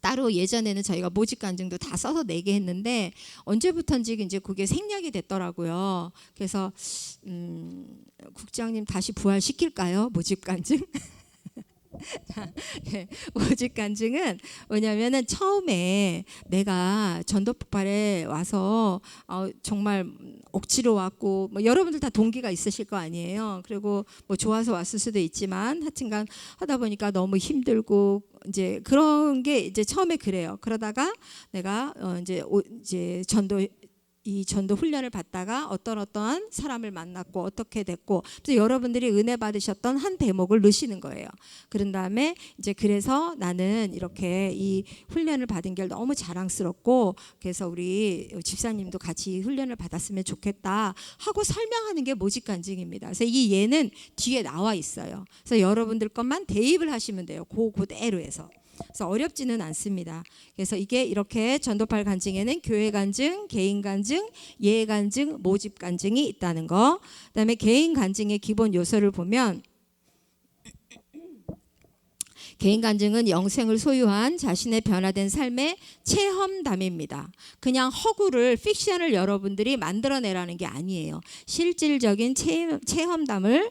따로 예전에는 저희가 모집 간증도 다 써서 내게 했는데 언제부턴지 이제 그게 생략이 됐더라고요. 그래서 국장님 다시 부활시킬까요? 모집 간증? 네, 모집 간증은 뭐냐면은 처음에 내가 전도폭발에 와서 정말 억지로 왔고 뭐 여러분들 다 동기가 있으실 거 아니에요. 그리고 뭐 좋아서 왔을 수도 있지만 하여튼간 하다 보니까 너무 힘들고 이제 그런 게 이제 처음에 그래요. 그러다가 내가 이제 전도 이 전도 훈련을 받다가 어떠한 사람을 만났고 어떻게 됐고, 그래서 여러분들이 은혜 받으셨던 한 대목을 넣으시는 거예요. 그런 다음에 이제 그래서 나는 이렇게 이 훈련을 받은 게 너무 자랑스럽고, 그래서 우리 집사님도 같이 이 훈련을 받았으면 좋겠다 하고 설명하는 게 모집 간증입니다. 그래서 이 예는 뒤에 나와 있어요. 그래서 여러분들 것만 대입을 하시면 돼요. 그대로 해서. 그래서 어렵지는 않습니다. 그래서 이게 이렇게 전도팔 간증에는 교회 간증, 개인 간증, 예 간증, 모집 간증이 있다는 거. 그다음에 개인 간증의 기본 요소를 보면, 개인 간증은 영생을 소유한 자신의 변화된 삶의 체험담입니다. 그냥 허구를, 픽션을 여러분들이 만들어내라는 게 아니에요. 실질적인 체험담을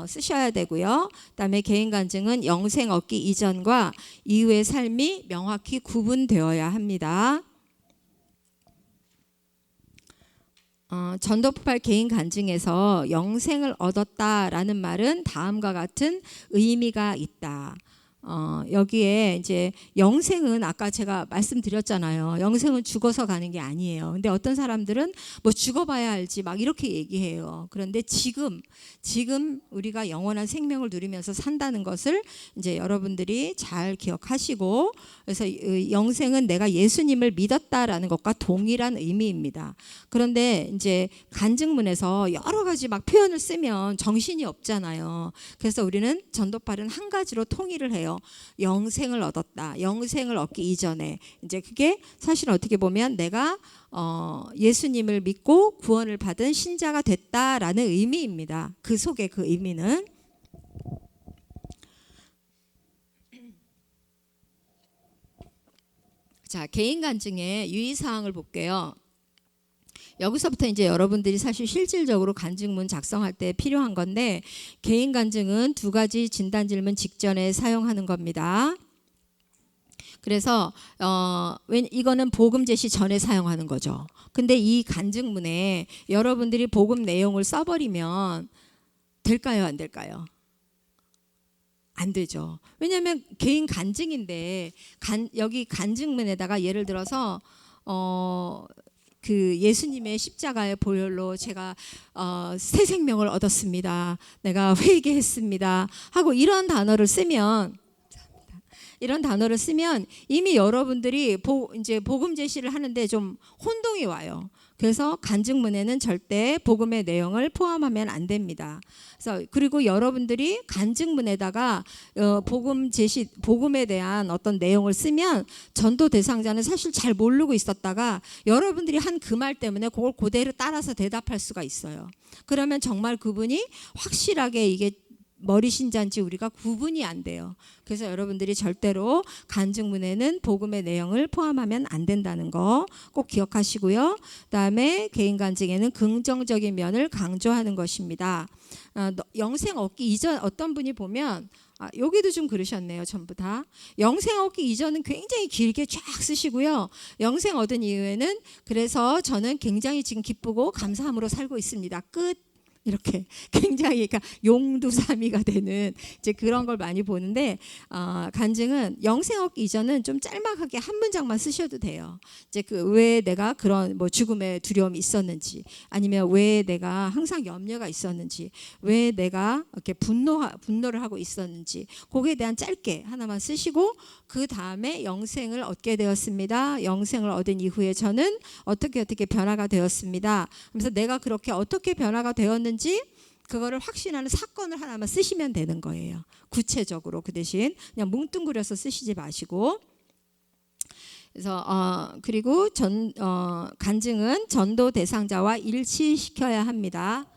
쓰셔야 되고요. 그다음에 개인 간증은 영생 얻기 이전과 이후의 삶이 명확히 구분되어야 합니다. 전도팔 개인 간증에서 영생을 얻었다라는 말은 다음과 같은 의미가 있다. 여기에 이제 영생은 아까 제가 말씀드렸잖아요. 영생은 죽어서 가는 게 아니에요. 근데 어떤 사람들은 뭐 죽어봐야 알지 막 이렇게 얘기해요. 그런데 지금 우리가 영원한 생명을 누리면서 산다는 것을 이제 여러분들이 잘 기억하시고, 그래서 영생은 내가 예수님을 믿었다라는 것과 동일한 의미입니다. 그런데 이제 간증문에서 여러 가지 막 표현을 쓰면 정신이 없잖아요. 그래서 우리는 전도팔은 한 가지로 통일을 해요. 영생을 얻었다. 영생을 얻기 이전에 이제 그게 사실 어떻게 보면 내가 예수님을 믿고 구원을 받은 신자가 됐다라는 의미입니다. 그 속에 그 의미는. 자, 개인 간증의 유의사항을 볼게요. 여기서부터 이제 여러분들이 사실 실질적으로 간증문 작성할 때 필요한 건데, 개인 간증은 2가지 진단 질문 직전에 사용하는 겁니다. 그래서 이거는 복음 제시 전에 사용하는 거죠. 근데 이 간증문에 여러분들이 복음 내용을 써버리면 될까요, 안 될까요? 안 되죠. 왜냐하면 개인 간증인데 여기 간증문에다가 예를 들어서 그 예수님의 십자가의 보혈로 제가 새 생명을 얻었습니다. 내가 회개했습니다. 하고 이런 단어를 쓰면 이미 여러분들이 이제 복음 제시를 하는데 좀 혼동이 와요. 그래서 간증문에는 절대 복음의 내용을 포함하면 안 됩니다. 그래서 그리고 여러분들이 간증문에다가 복음에 대한 어떤 내용을 쓰면 전도 대상자는 사실 잘 모르고 있었다가 여러분들이 한 그 말 때문에 그걸 그대로 따라서 대답할 수가 있어요. 그러면 정말 그분이 확실하게 이게 머리 신자인지 우리가 구분이 안 돼요. 그래서 여러분들이 절대로 간증문에는 복음의 내용을 포함하면 안 된다는 거 꼭 기억하시고요. 그다음에 개인 간증에는 긍정적인 면을 강조하는 것입니다. 영생 얻기 이전 어떤 분이 보면 여기도 좀 그러셨네요. 전부 다 영생 얻기 이전은 굉장히 길게 쫙 쓰시고요. 영생 얻은 이후에는 그래서 저는 굉장히 지금 기쁘고 감사함으로 살고 있습니다. 끝. 이렇게 굉장히 그러니까 용두사미가 되는 이제 그런 걸 많이 보는데, 간증은 영생 얻기 이전은 좀 짤막하게 한 문장만 쓰셔도 돼요. 이제 그 왜 내가 그런 뭐 죽음의 두려움이 있었는지, 아니면 왜 내가 항상 염려가 있었는지, 왜 내가 이렇게 분노를 하고 있었는지, 거기에 대한 짧게 하나만 쓰시고, 그 다음에 영생을 얻게 되었습니다. 영생을 얻은 이후에 저는 어떻게 변화가 되었습니다. 그래서 내가 그렇게 어떻게 변화가 되었는지 그거를 확신하는 사건을 하나만 쓰시면 되는 거예요. 구체적으로. 그 대신 그냥 뭉뚱그려서 쓰시지 마시고. 그래서 그리고 간증은 전도 대상자와 일치시켜야 합니다.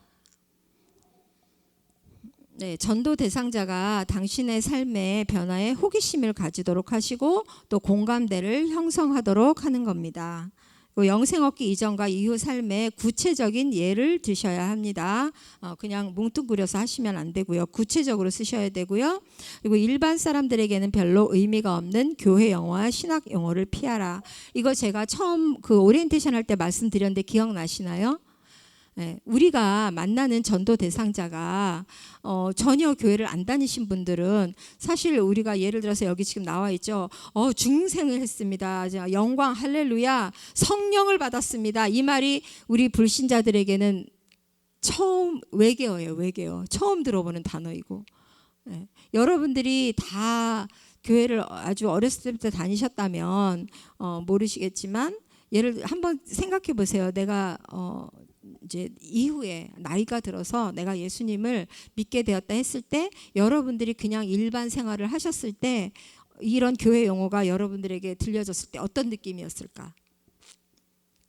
네, 전도 대상자가 당신의 삶의 변화에 호기심을 가지도록 하시고 또 공감대를 형성하도록 하는 겁니다. 영생 얻기 이전과 이후 삶의 구체적인 예를 드셔야 합니다. 그냥 뭉뚱그려서 하시면 안 되고요. 구체적으로 쓰셔야 되고요. 그리고 일반 사람들에게는 별로 의미가 없는 교회 용어와 신학 용어를 피하라. 이거 제가 처음 그 오리엔테이션 할 때 말씀드렸는데 기억나시나요? 예, 우리가 만나는 전도 대상자가 전혀 교회를 안 다니신 분들은 사실 우리가 예를 들어서 여기 지금 나와 있죠. 중생을 했습니다. 영광 할렐루야 성령을 받았습니다. 이 말이 우리 불신자들에게는 처음 외계어예요. 외계어. 처음 들어보는 단어이고 예, 여러분들이 다 교회를 아주 어렸을 때부터 다니셨다면 모르시겠지만 예를 한번 생각해 보세요. 내가 이제 이후에 나이가 들어서 내가 예수님을 믿게 되었다 했을 때 여러분들이 그냥 일반 생활을 하셨을 때 이런 교회 용어가 여러분들에게 들려졌을 때 어떤 느낌이었을까?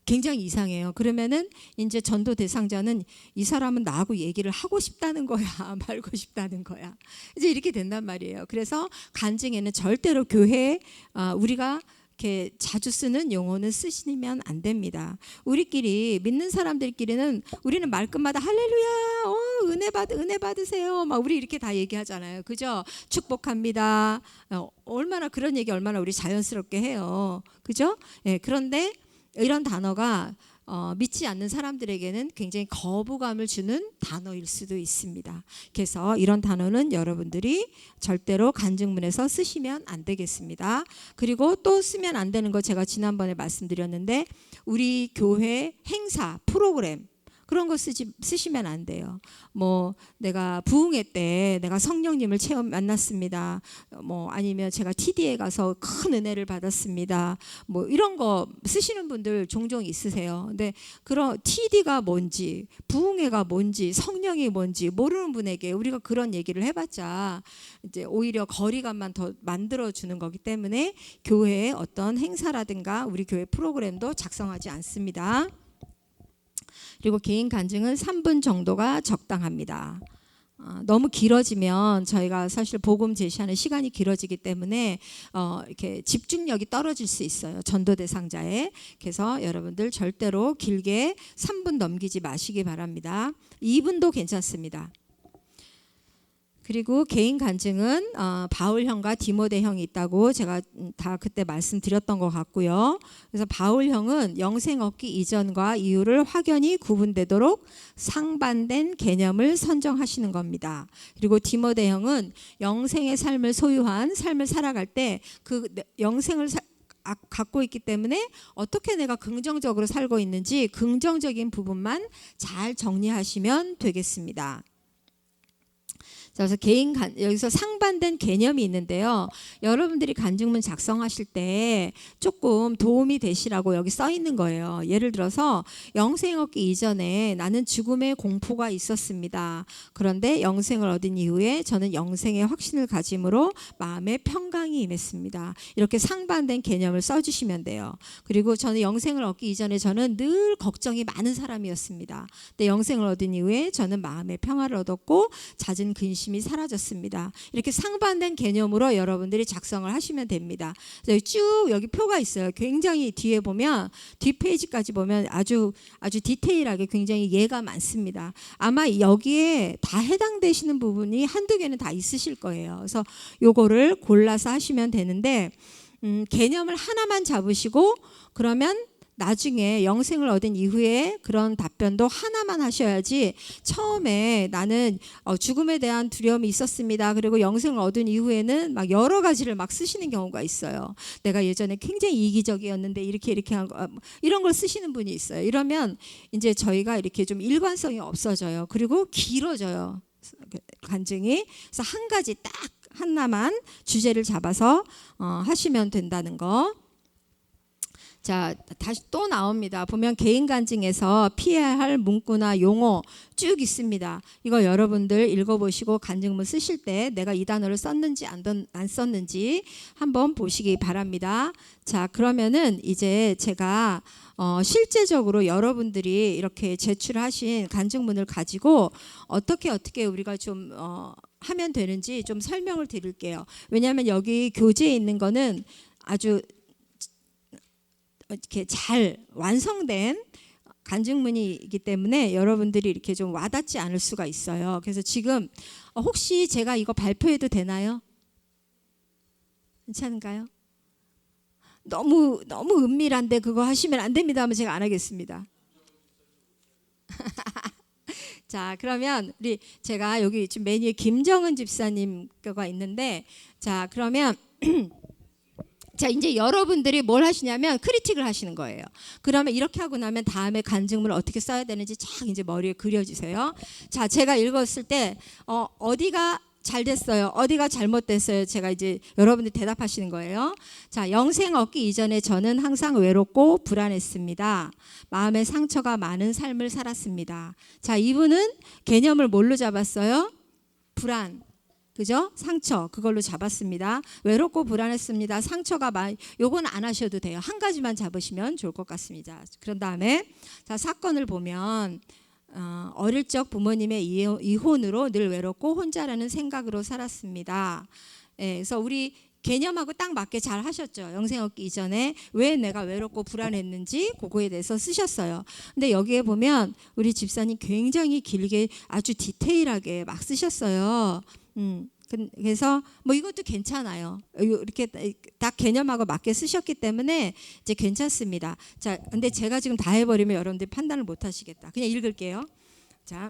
굉장히 이상해요. 그러면은 이제 전도 대상자는 이 사람은 나하고 얘기를 하고 싶다는 거야, 말고 싶다는 거야. 이제 이렇게 된단 말이에요. 그래서 간증에는 절대로 교회에 우리가 이렇게 자주 쓰는 용어는 쓰시면 안 됩니다. 우리끼리 믿는 사람들끼리는 우리는 말끝마다 할렐루야, 은혜 받으세요. 막 우리 이렇게 다 얘기하잖아요. 그죠? 축복합니다. 얼마나 그런 얘기 얼마나 우리 자연스럽게 해요. 그죠? 예, 그런데 이런 단어가 믿지 않는 사람들에게는 굉장히 거부감을 주는 단어일 수도 있습니다. 그래서 이런 단어는 여러분들이 절대로 간증문에서 쓰시면 안 되겠습니다. 그리고 또 쓰면 안 되는 거 제가 지난번에 말씀드렸는데 우리 교회 행사, 프로그램 그런 거 쓰시면 안 돼요. 뭐 내가 부흥회 때 내가 성령님을 만났습니다. 뭐 아니면 제가 TD에 가서 큰 은혜를 받았습니다. 뭐 이런 거 쓰시는 분들 종종 있으세요. 근데 그런 TD가 뭔지, 부흥회가 뭔지, 성령이 뭔지 모르는 분에게 우리가 그런 얘기를 해봤자 이제 오히려 거리감만 더 만들어 주는 거기 때문에 교회의 어떤 행사라든가 우리 교회 프로그램도 작성하지 않습니다. 그리고 개인 간증은 3분 정도가 적당합니다. 너무 길어지면 저희가 사실 복음 제시하는 시간이 길어지기 때문에 이렇게 집중력이 떨어질 수 있어요. 전도 대상자에. 그래서 여러분들 절대로 길게 3분 넘기지 마시기 바랍니다. 2분도 괜찮습니다. 그리고 개인 간증은 바울 형과 디모데 형이 있다고 제가 다 그때 말씀드렸던 것 같고요. 그래서 바울 형은 영생 얻기 이전과 이후를 확연히 구분되도록 상반된 개념을 선정하시는 겁니다. 그리고 디모데 형은 영생의 삶을 소유한 삶을 살아갈 때 그 영생을 갖고 있기 때문에 어떻게 내가 긍정적으로 살고 있는지 긍정적인 부분만 잘 정리하시면 되겠습니다. 그래서 여기서 상반된 개념이 있는데요. 여러분들이 간증문 작성하실 때 조금 도움이 되시라고 여기 써 있는 거예요. 예를 들어서 영생 얻기 이전에 나는 죽음의 공포가 있었습니다. 그런데 영생을 얻은 이후에 저는 영생의 확신을 가짐으로 마음에 평강이 임했습니다. 이렇게 상반된 개념을 써주시면 돼요. 그리고 저는 영생을 얻기 이전에 저는 늘 걱정이 많은 사람이었습니다. 근데 영생을 얻은 이후에 저는 마음의 평화를 얻었고 잦은 근심이 사라졌습니다. 이렇게 상반된 개념으로 여러분들이 작성을 하시면 됩니다. 쭉 여기 표가 있어요. 굉장히 뒤에 보면 뒷페이지까지 보면 아주 디테일하게 굉장히 예가 많습니다. 아마 여기에 다 해당되시는 부분이 한두 개는 다 있으실 거예요. 그래서 요거를 골라서 하시면 되는데 개념을 하나만 잡으시고 그러면 나중에 영생을 얻은 이후에 그런 답변도 하나만 하셔야지 처음에 나는 죽음에 대한 두려움이 있었습니다. 그리고 영생을 얻은 이후에는 막 여러 가지를 막 쓰시는 경우가 있어요. 내가 예전에 굉장히 이기적이었는데 이렇게 한 거, 이런 걸 쓰시는 분이 있어요. 이러면 이제 저희가 이렇게 좀 일관성이 없어져요. 그리고 길어져요. 간증이. 그래서 한 가지 딱 하나만 주제를 잡아서 하시면 된다는 거. 자, 다시 또 나옵니다. 보면 개인 간증에서 피해야 할 문구나 용어 쭉 있습니다. 이거 여러분들 읽어보시고 간증문 쓰실 때 내가 이 단어를 썼는지 안 썼는지 한번 보시기 바랍니다. 자, 그러면은 이제 제가 실제적으로 여러분들이 이렇게 제출하신 간증문을 가지고 어떻게 우리가 좀 하면 되는지 좀 설명을 드릴게요. 왜냐하면 여기 교재에 있는 거는 아주 이렇게 잘 완성된 간증문이기 때문에 여러분들이 이렇게 좀 와닿지 않을 수가 있어요. 그래서 지금 혹시 제가 이거 발표해도 되나요? 괜찮은가요? 너무 은밀한데 그거 하시면 안 됩니다 하면 제가 안 하겠습니다. 자, 그러면 제가 여기 지금 메뉴에 김정은 집사님가 있는데, 자, 그러면 자, 이제 여러분들이 뭘 하시냐면 크리틱을 하시는 거예요. 그러면 이렇게 하고 나면 다음에 간증문을 어떻게 써야 되는지 쫙 이제 머리에 그려주세요. 자, 제가 읽었을 때 어디가 잘 됐어요, 어디가 잘못됐어요, 제가 이제 여러분들이 대답하시는 거예요. 자, 영생 얻기 이전에 저는 항상 외롭고 불안했습니다. 마음에 상처가 많은 삶을 살았습니다. 자, 이분은 개념을 뭘로 잡았어요? 불안, 그죠? 상처, 그걸로 잡았습니다. 외롭고 불안했습니다. 상처가 많이, 요건 안 하셔도 돼요. 한 가지만 잡으시면 좋을 것 같습니다. 그런 다음에 자, 사건을 보면 어릴 적 부모님의 이혼으로 늘 외롭고 혼자라는 생각으로 살았습니다. 예, 그래서 우리 개념하고 딱 맞게 잘 하셨죠. 영생 얻기 이전에 왜 내가 외롭고 불안했는지 그거에 대해서 쓰셨어요. 근데 여기에 보면 우리 집사님 굉장히 길게 아주 디테일하게 막 쓰셨어요. 그래서 뭐 이것도 괜찮아요. 이렇게 딱 개념하고 맞게 쓰셨기 때문에 이제 괜찮습니다. 자, 근데 제가 지금 다 해버리면 여러분들이 판단을 못 하시겠다. 그냥 읽을게요. 자,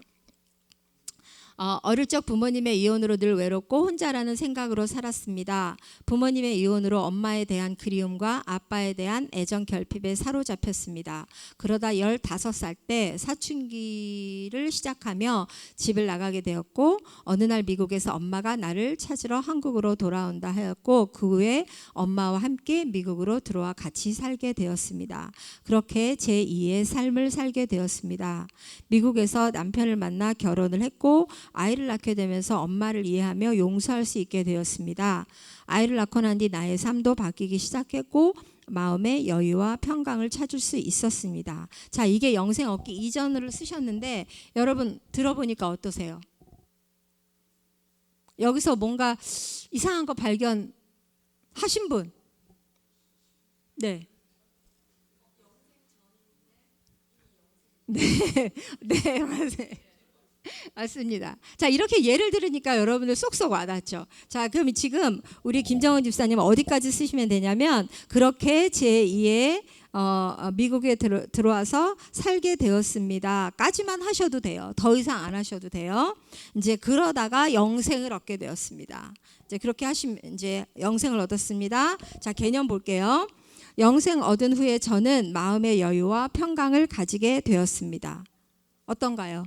어릴 적 부모님의 이혼으로 늘 외롭고 혼자라는 생각으로 살았습니다. 부모님의 이혼으로 엄마에 대한 그리움과 아빠에 대한 애정 결핍에 사로잡혔습니다. 그러다 15살 때 사춘기를 시작하며 집을 나가게 되었고, 어느 날 미국에서 엄마가 나를 찾으러 한국으로 돌아온다 하였고, 그 후에 엄마와 함께 미국으로 들어와 같이 살게 되었습니다. 그렇게 제2의 삶을 살게 되었습니다. 미국에서 남편을 만나 결혼을 했고 아이를 낳게 되면서 엄마를 이해하며 용서할 수 있게 되었습니다. 아이를 낳고 난 뒤 나의 삶도 바뀌기 시작했고 마음의 여유와 평강을 찾을 수 있었습니다. 자, 이게 영생 얻기 이전으로 쓰셨는데 여러분 들어보니까 어떠세요? 여기서 뭔가 이상한 거 발견하신 분? 네. 네, 네, 맞아요. 맞습니다. 자, 이렇게 예를 들으니까 여러분들 쏙쏙 와닿죠. 자, 그럼 지금 우리 김정은 집사님 어디까지 쓰시면 되냐면, 그렇게 제2의 미국에 들어와서 살게 되었습니다 까지만 하셔도 돼요. 더 이상 안 하셔도 돼요. 이제 그러다가 영생을 얻게 되었습니다. 이제 그렇게 하시면 이제 영생을 얻었습니다. 자, 개념 볼게요. 영생 얻은 후에 저는 마음의 여유와 평강을 가지게 되었습니다. 어떤가요?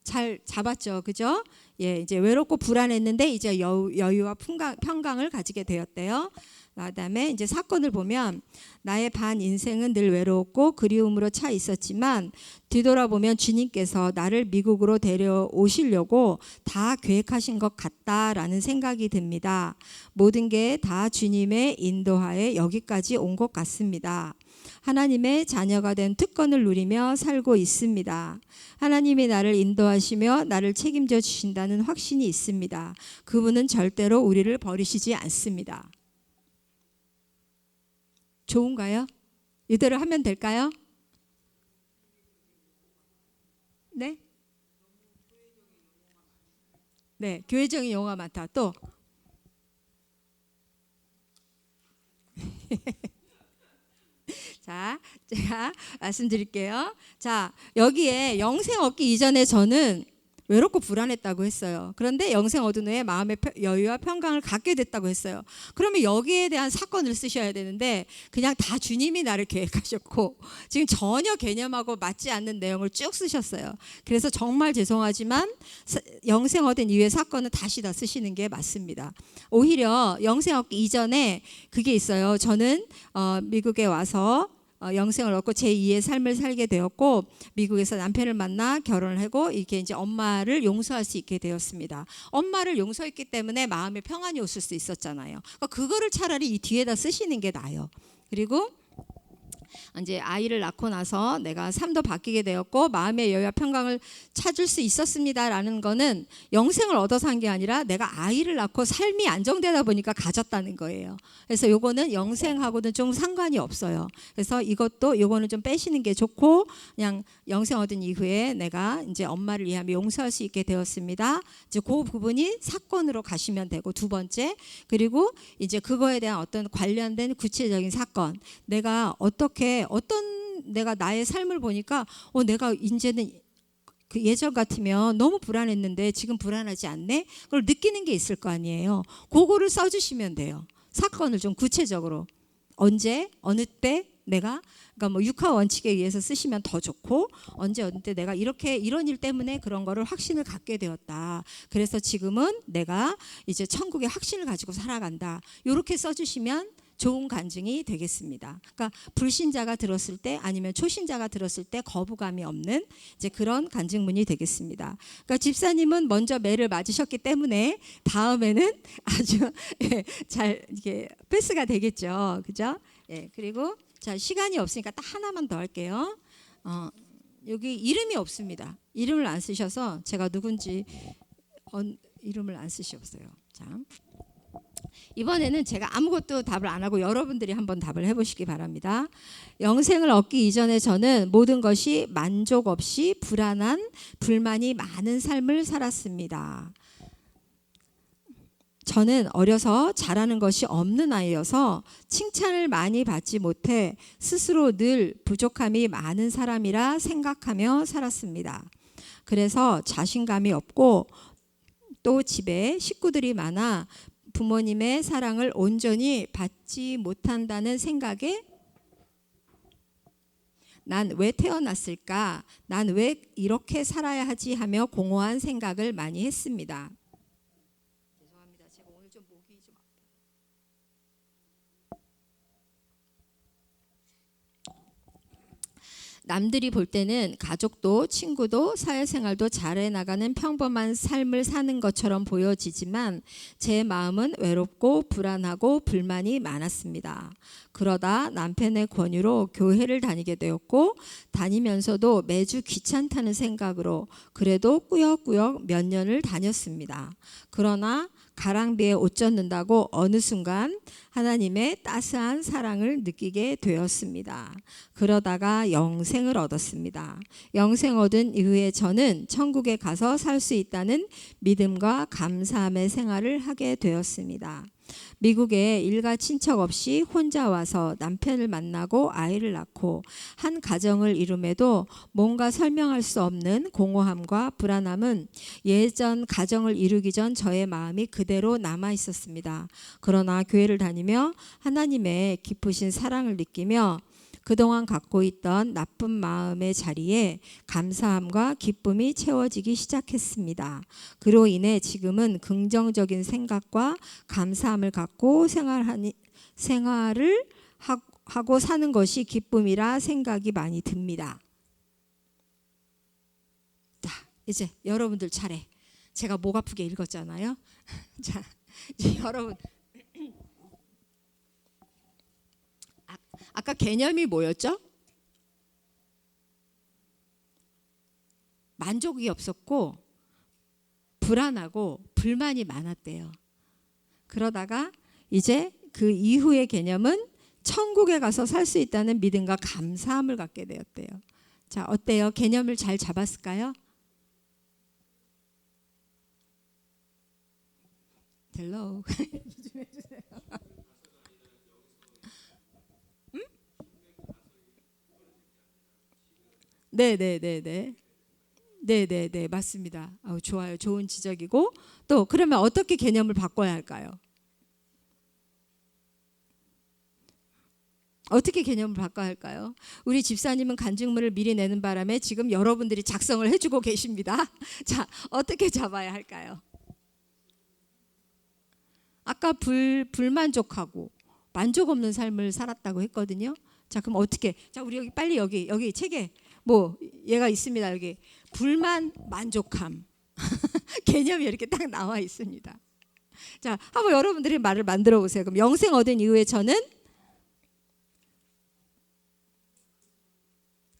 잘 잡았죠, 그죠? 예, 이제 외롭고 불안했는데 이제 여유와 평강을 가지게 되었대요. 그다음에 이제 사건을 보면 나의 반 인생은 늘 외로웠고 그리움으로 차 있었지만 뒤돌아보면 주님께서 나를 미국으로 데려오시려고 다 계획하신 것 같다라는 생각이 듭니다. 모든 게 다 주님의 인도하에 여기까지 온 것 같습니다. 하나님의 자녀가 된 특권을 누리며 살고 있습니다. 하나님이 나를 인도하시며 나를 책임져 주신다는 확신이 있습니다. 그분은 절대로 우리를 버리시지 않습니다. 좋은가요? 이대로 하면 될까요? 네? 네, 교회적인 용어가 많다. 또 자, 제가 말씀드릴게요. 자, 여기에 영생 얻기 이전에 저는 외롭고 불안했다고 했어요. 그런데 영생 얻은 후에 마음의 여유와 평강을 갖게 됐다고 했어요. 그러면 여기에 대한 사건을 쓰셔야 되는데 그냥 다 주님이 나를 계획하셨고 지금 전혀 개념하고 맞지 않는 내용을 쭉 쓰셨어요. 그래서 정말 죄송하지만 영생 얻은 이후의 사건은 다시 다 쓰시는 게 맞습니다. 오히려 영생 얻기 이전에 그게 있어요. 저는 미국에 와서 영생을 얻고 제2의 삶을 살게 되었고 미국에서 남편을 만나 결혼을 하고 이렇게 이제 엄마를 용서할 수 있게 되었습니다. 엄마를 용서했기 때문에 마음의 평안이 오실 수 있었잖아요. 그러니까 그거를 차라리 이 뒤에다 쓰시는 게 나아요. 그리고 이제 아이를 낳고 나서 내가 삶도 바뀌게 되었고 마음의 여유와 평강을 찾을 수 있었습니다라는 거는 영생을 얻어서 한 게 아니라 내가 아이를 낳고 삶이 안정되다 보니까 가졌다는 거예요. 그래서 요거는 영생하고는 좀 상관이 없어요. 그래서 요거는 좀 빼시는 게 좋고 그냥 영생 얻은 이후에 내가 이제 엄마를 이해하며 용서할 수 있게 되었습니다. 이제 그 부분이 사건으로 가시면 되고 두 번째 그리고 이제 그거에 대한 어떤 관련된 구체적인 사건 내가 어떤 내가 나의 삶을 보니까 내가 이제는 그 예전 같으면 너무 불안했는데 지금 불안하지 않네? 그걸 느끼는 게 있을 거 아니에요. 그거를 써주시면 돼요. 사건을 좀 구체적으로 언제 어느 때 내가 그러니까 뭐 육하 원칙에 의해서 쓰시면 더 좋고 언제 어느 때 내가 이렇게 이런 일 때문에 그런 거를 확신을 갖게 되었다. 그래서 지금은 내가 이제 천국의 확신을 가지고 살아간다. 이렇게 써주시면 좋은 간증이 되겠습니다. 그러니까 불신자가 들었을 때 아니면 초신자가 들었을 때 거부감이 없는 이제 그런 간증문이 되겠습니다. 그러니까 집사님은 먼저 매를 맞으셨기 때문에 다음에는 아주 잘 이게 패스가 되겠죠, 그죠? 예, 그리고 자 시간이 없으니까 딱 하나만 더 할게요. 여기 이름이 없습니다. 이름을 안 쓰셔서 제가 누군지 이름을 안 쓰셨어요. 자. 이번에는 제가 아무것도 답을 안 하고 여러분들이 한번 답을 해보시기 바랍니다. 영생을 얻기 이전에 저는 모든 것이 만족 없이 불안한 불만이 많은 삶을 살았습니다. 저는 어려서 잘하는 것이 없는 아이여서 칭찬을 많이 받지 못해 스스로 늘 부족함이 많은 사람이라 생각하며 살았습니다. 그래서 자신감이 없고 또 집에 식구들이 많아 부모님의 사랑을 온전히 받지 못한다는 생각에 난 왜 태어났을까? 난 왜 이렇게 살아야 하지? 하며 공허한 생각을 많이 했습니다. 죄송합니다. 제가 오늘 좀 목이 좀 남들이 볼 때는 가족도 친구도 사회생활도 잘해 나가는 평범한 삶을 사는 것처럼 보여지지만 제 마음은 외롭고 불안하고 불만이 많았습니다. 그러다 남편의 권유로 교회를 다니게 되었고 다니면서도 매주 귀찮다는 생각으로 그래도 꾸역꾸역 몇 년을 다녔습니다. 그러나 가랑비에 옷 젖는다고 어느 순간 하나님의 따스한 사랑을 느끼게 되었습니다. 그러다가 영생을 얻었습니다. 영생 얻은 이후에 저는 천국에 가서 살 수 있다는 믿음과 감사함의 생활을 하게 되었습니다. 미국에 일가 친척 없이 혼자 와서 남편을 만나고 아이를 낳고 한 가정을 이룸에도 뭔가 설명할 수 없는 공허함과 불안함은 예전 가정을 이루기 전 저의 마음이 그대로 남아 있었습니다. 그러나 교회를 다니며 하나님의 깊으신 사랑을 느끼며 그동안 갖고 있던 나쁜 마음의 자리에 감사함과 기쁨이 채워지기 시작했습니다. 그로 인해 지금은 긍정적인 생각과 감사함을 갖고 생활을 하고 사는 것이 기쁨이라 생각이 많이 듭니다. 자, 이제 여러분들 차례. 제가 목 아프게 읽었잖아요. 자, 이제 여러분. 아까 개념이 뭐였죠? 만족이 없었고 불안하고 불만이 많았대요. 그러다가 이제 그 이후의 개념은 천국에 가서 살 수 있다는 믿음과 감사함을 갖게 되었대요. 자, 어때요? 개념을 잘 잡았을까요? 헬로. 좀 해주세요. 네네네 맞습니다. 좋아요. 좋은 지적이고 또 그러면 어떻게 개념을 바꿔야 할까요? 어떻게 개념을 바꿔야 할까요? 우리 집사님은 간증문을 미리 내는 바람에 지금 여러분들이 작성을 해주고 계십니다. 자, 어떻게 잡아야 할까요? 아까 불만족하고 만족 없는 삶을 살았다고 했거든요. 자, 그럼 어떻게? 자, 우리 여기 빨리 여기 책에 뭐 얘가 있습니다. 여기 불만 만족함 개념이 이렇게 딱 나와 있습니다. 자, 한번 여러분들이 말을 만들어 보세요. 그럼 영생 얻은 이후에 저는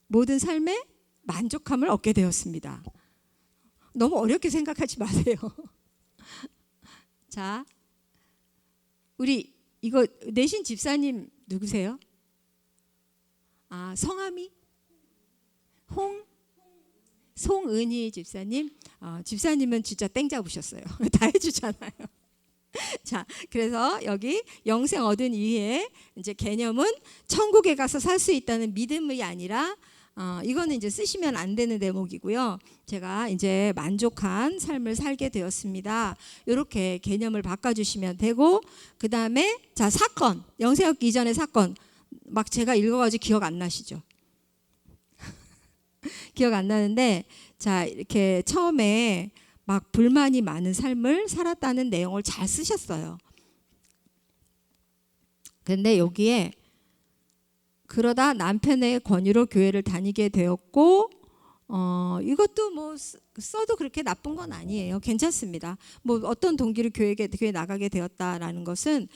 모든 삶에 만족함을 얻게 되었습니다. 너무 어렵게 생각하지 마세요. 자, 우리 이거 내신 집사님 누구세요? 성함이 송은희 집사님. 집사님은 진짜 땡 잡으셨어요. 다 해주잖아요. 자, 그래서 여기 영생 얻은 이후에 이제 개념은 천국에 가서 살 수 있다는 믿음이 아니라 이거는 이제 쓰시면 안 되는 대목이고요. 제가 이제 만족한 삶을 살게 되었습니다. 이렇게 개념을 바꿔주시면 되고, 그 다음에 자, 사건, 영생학 이전의 사건 막 제가 읽어가지고 기억 안 나시죠? 기억 안 나는데, 자, 이렇게 처음에 막 불만이 많은 삶을 살았다는 내용을 잘 쓰셨어요. 근데 여기에 그러다 남편의 권유로 교회를 다니게 되었고, 이것도 뭐 써도 그렇게 나쁜 건 아니에요. 괜찮습니다. 뭐 어떤 동기로 교회에 나가게 되었다라는 것은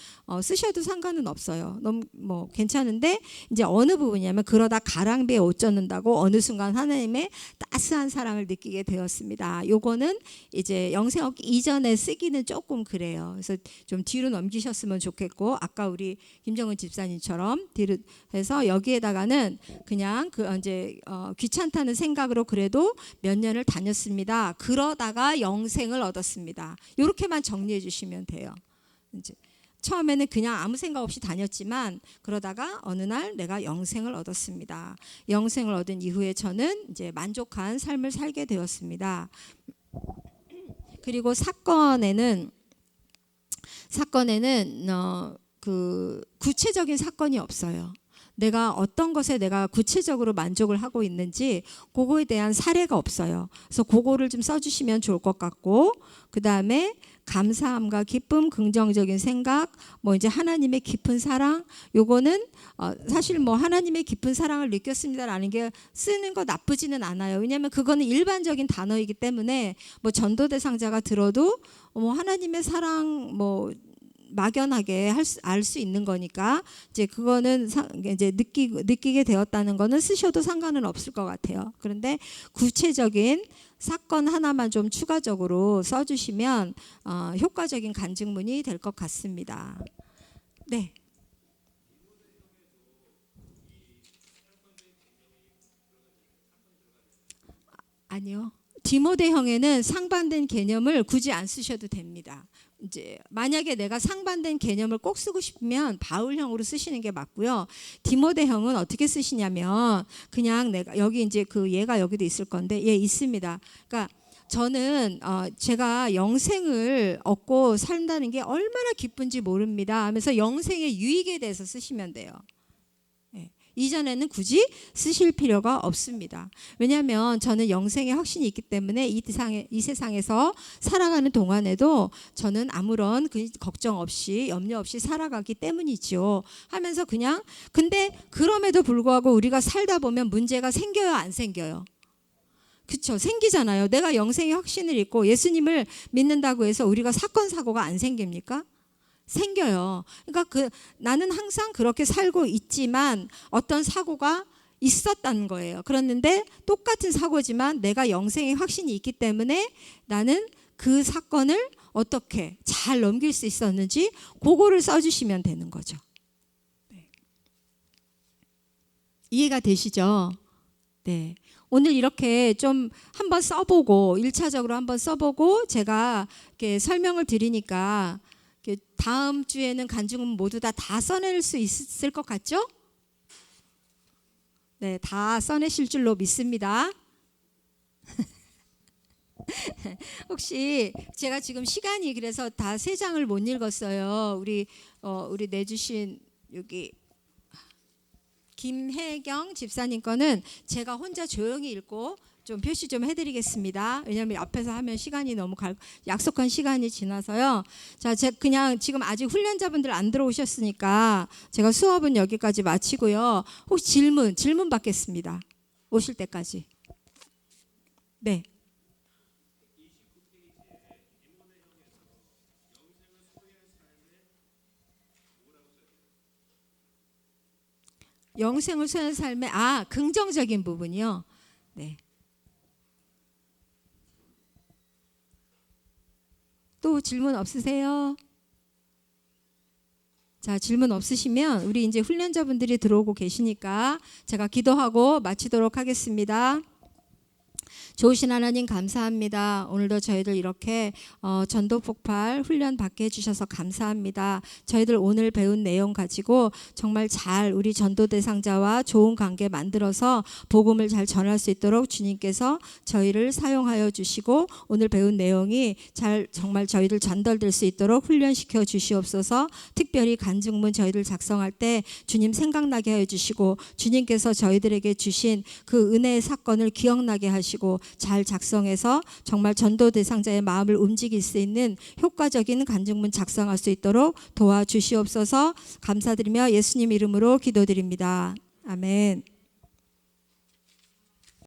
쓰셔도 상관은 없어요. 너무 뭐 괜찮은데, 이제 어느 부분이냐면 그러다 가랑비에 옷 젖는다고 어느 순간 하나님의 따스한 사랑을 느끼게 되었습니다. 요거는 이제 영생 얻기 이전에 쓰기는 조금 그래요. 그래서 좀 뒤로 넘기셨으면 좋겠고, 아까 우리 김정은 집사님처럼 뒤로 해서 여기에다가는 그냥 그 이제 귀찮다는 생각으로 그래도 몇 년을 다녔습니다. 그러다가 영생을 얻었습니다. 이렇게만 정리해 주시면 돼요. 이제 처음에는 그냥 아무 생각 없이 다녔지만 그러다가 어느 날 내가 영생을 얻었습니다. 영생을 얻은 이후에 저는 이제 만족한 삶을 살게 되었습니다. 그리고 사건에는 그 구체적인 사건이 없어요. 내가 어떤 것에 내가 구체적으로 만족을 하고 있는지 그거에 대한 사례가 없어요. 그래서 그거를 좀 써주시면 좋을 것 같고, 그 다음에 감사함과 기쁨, 긍정적인 생각, 뭐 이제 하나님의 깊은 사랑, 요거는 사실 뭐 하나님의 깊은 사랑을 느꼈습니다라는 게 쓰는 거 나쁘지는 않아요. 왜냐하면 그거는 일반적인 단어이기 때문에 뭐 전도 대상자가 들어도 뭐 하나님의 사랑 뭐 막연하게 알 수 있는 거니까 이제 그거는 이제 느끼게 되었다는 거는 쓰셔도 상관은 없을 것 같아요. 그런데 구체적인 사건 하나만 좀 추가적으로 써주시면 효과적인 간증문이 될 것 같습니다. 네. 아니요. 디모데형에는 상반된 개념을 굳이 안 쓰셔도 됩니다. 이제 만약에 내가 상반된 개념을 꼭 쓰고 싶으면 바울형으로 쓰시는 게 맞고요. 디모데형은 어떻게 쓰시냐면 그냥 내가 여기 이제 그 얘가 여기도 있을 건데 얘 있습니다. 그러니까 저는 제가 영생을 얻고 산다는 게 얼마나 기쁜지 모릅니다 하면서 영생의 유익에 대해서 쓰시면 돼요. 이전에는 굳이 쓰실 필요가 없습니다. 왜냐하면 저는 영생의 확신이 있기 때문에 이 세상에서 살아가는 동안에도 저는 아무런 걱정 없이 염려 없이 살아가기 때문이죠 하면서 그냥, 근데 그럼에도 불구하고 우리가 살다 보면 문제가 생겨요, 안 생겨요? 그렇죠, 생기잖아요. 내가 영생의 확신을 잊고 예수님을 믿는다고 해서 우리가 사건 사고가 안 생깁니까? 생겨요. 그러니까 나는 항상 그렇게 살고 있지만 어떤 사고가 있었다는 거예요. 그랬는데 똑같은 사고지만 내가 영생의 확신이 있기 때문에 나는 그 사건을 어떻게 잘 넘길 수 있었는지 그거를 써주시면 되는 거죠. 네. 이해가 되시죠? 네. 오늘 이렇게 좀 한번 써보고 1차적으로 한번 써보고 제가 이렇게 설명을 드리니까 다음 주에는 간증은 모두 다 써낼 수 있을 것 같죠? 네, 다 써내실 줄로 믿습니다. 혹시 제가 지금 시간이 그래서 다 3장을 못 읽었어요. 우리 내주신 여기 김혜경 집사님 거는 제가 혼자 조용히 읽고 좀 표시 좀 해드리겠습니다. 왜냐하면 앞에서 하면 시간이 너무 약속한 시간이 지나서요. 자, 제가 그냥 지금 아직 훈련자분들 안 들어오셨으니까 제가 수업은 여기까지 마치고요. 혹시 질문 받겠습니다. 오실 때까지. 네. 영생을 소유한 삶의 긍정적인 부분이요. 네. 또 질문 없으세요? 자, 질문 없으시면 우리 이제 훈련자분들이 들어오고 계시니까 제가 기도하고 마치도록 하겠습니다. 좋으신 하나님 감사합니다. 오늘도 저희들 이렇게 전도 폭발 훈련 받게 해주셔서 감사합니다. 저희들 오늘 배운 내용 가지고 정말 잘 우리 전도 대상자와 좋은 관계 만들어서 복음을 잘 전할 수 있도록 주님께서 저희를 사용하여 주시고 오늘 배운 내용이 잘 정말 저희들 전달될 수 있도록 훈련시켜 주시옵소서. 특별히 간증문 저희들 작성할 때 주님 생각나게 하여 주시고 주님께서 저희들에게 주신 그 은혜의 사건을 기억나게 하시고 잘 작성해서 정말 전도 대상자의 마음을 움직일 수 있는 효과적인 간증문 작성할 수 있도록 도와주시옵소서. 감사드리며 예수님 이름으로 기도드립니다. 아멘.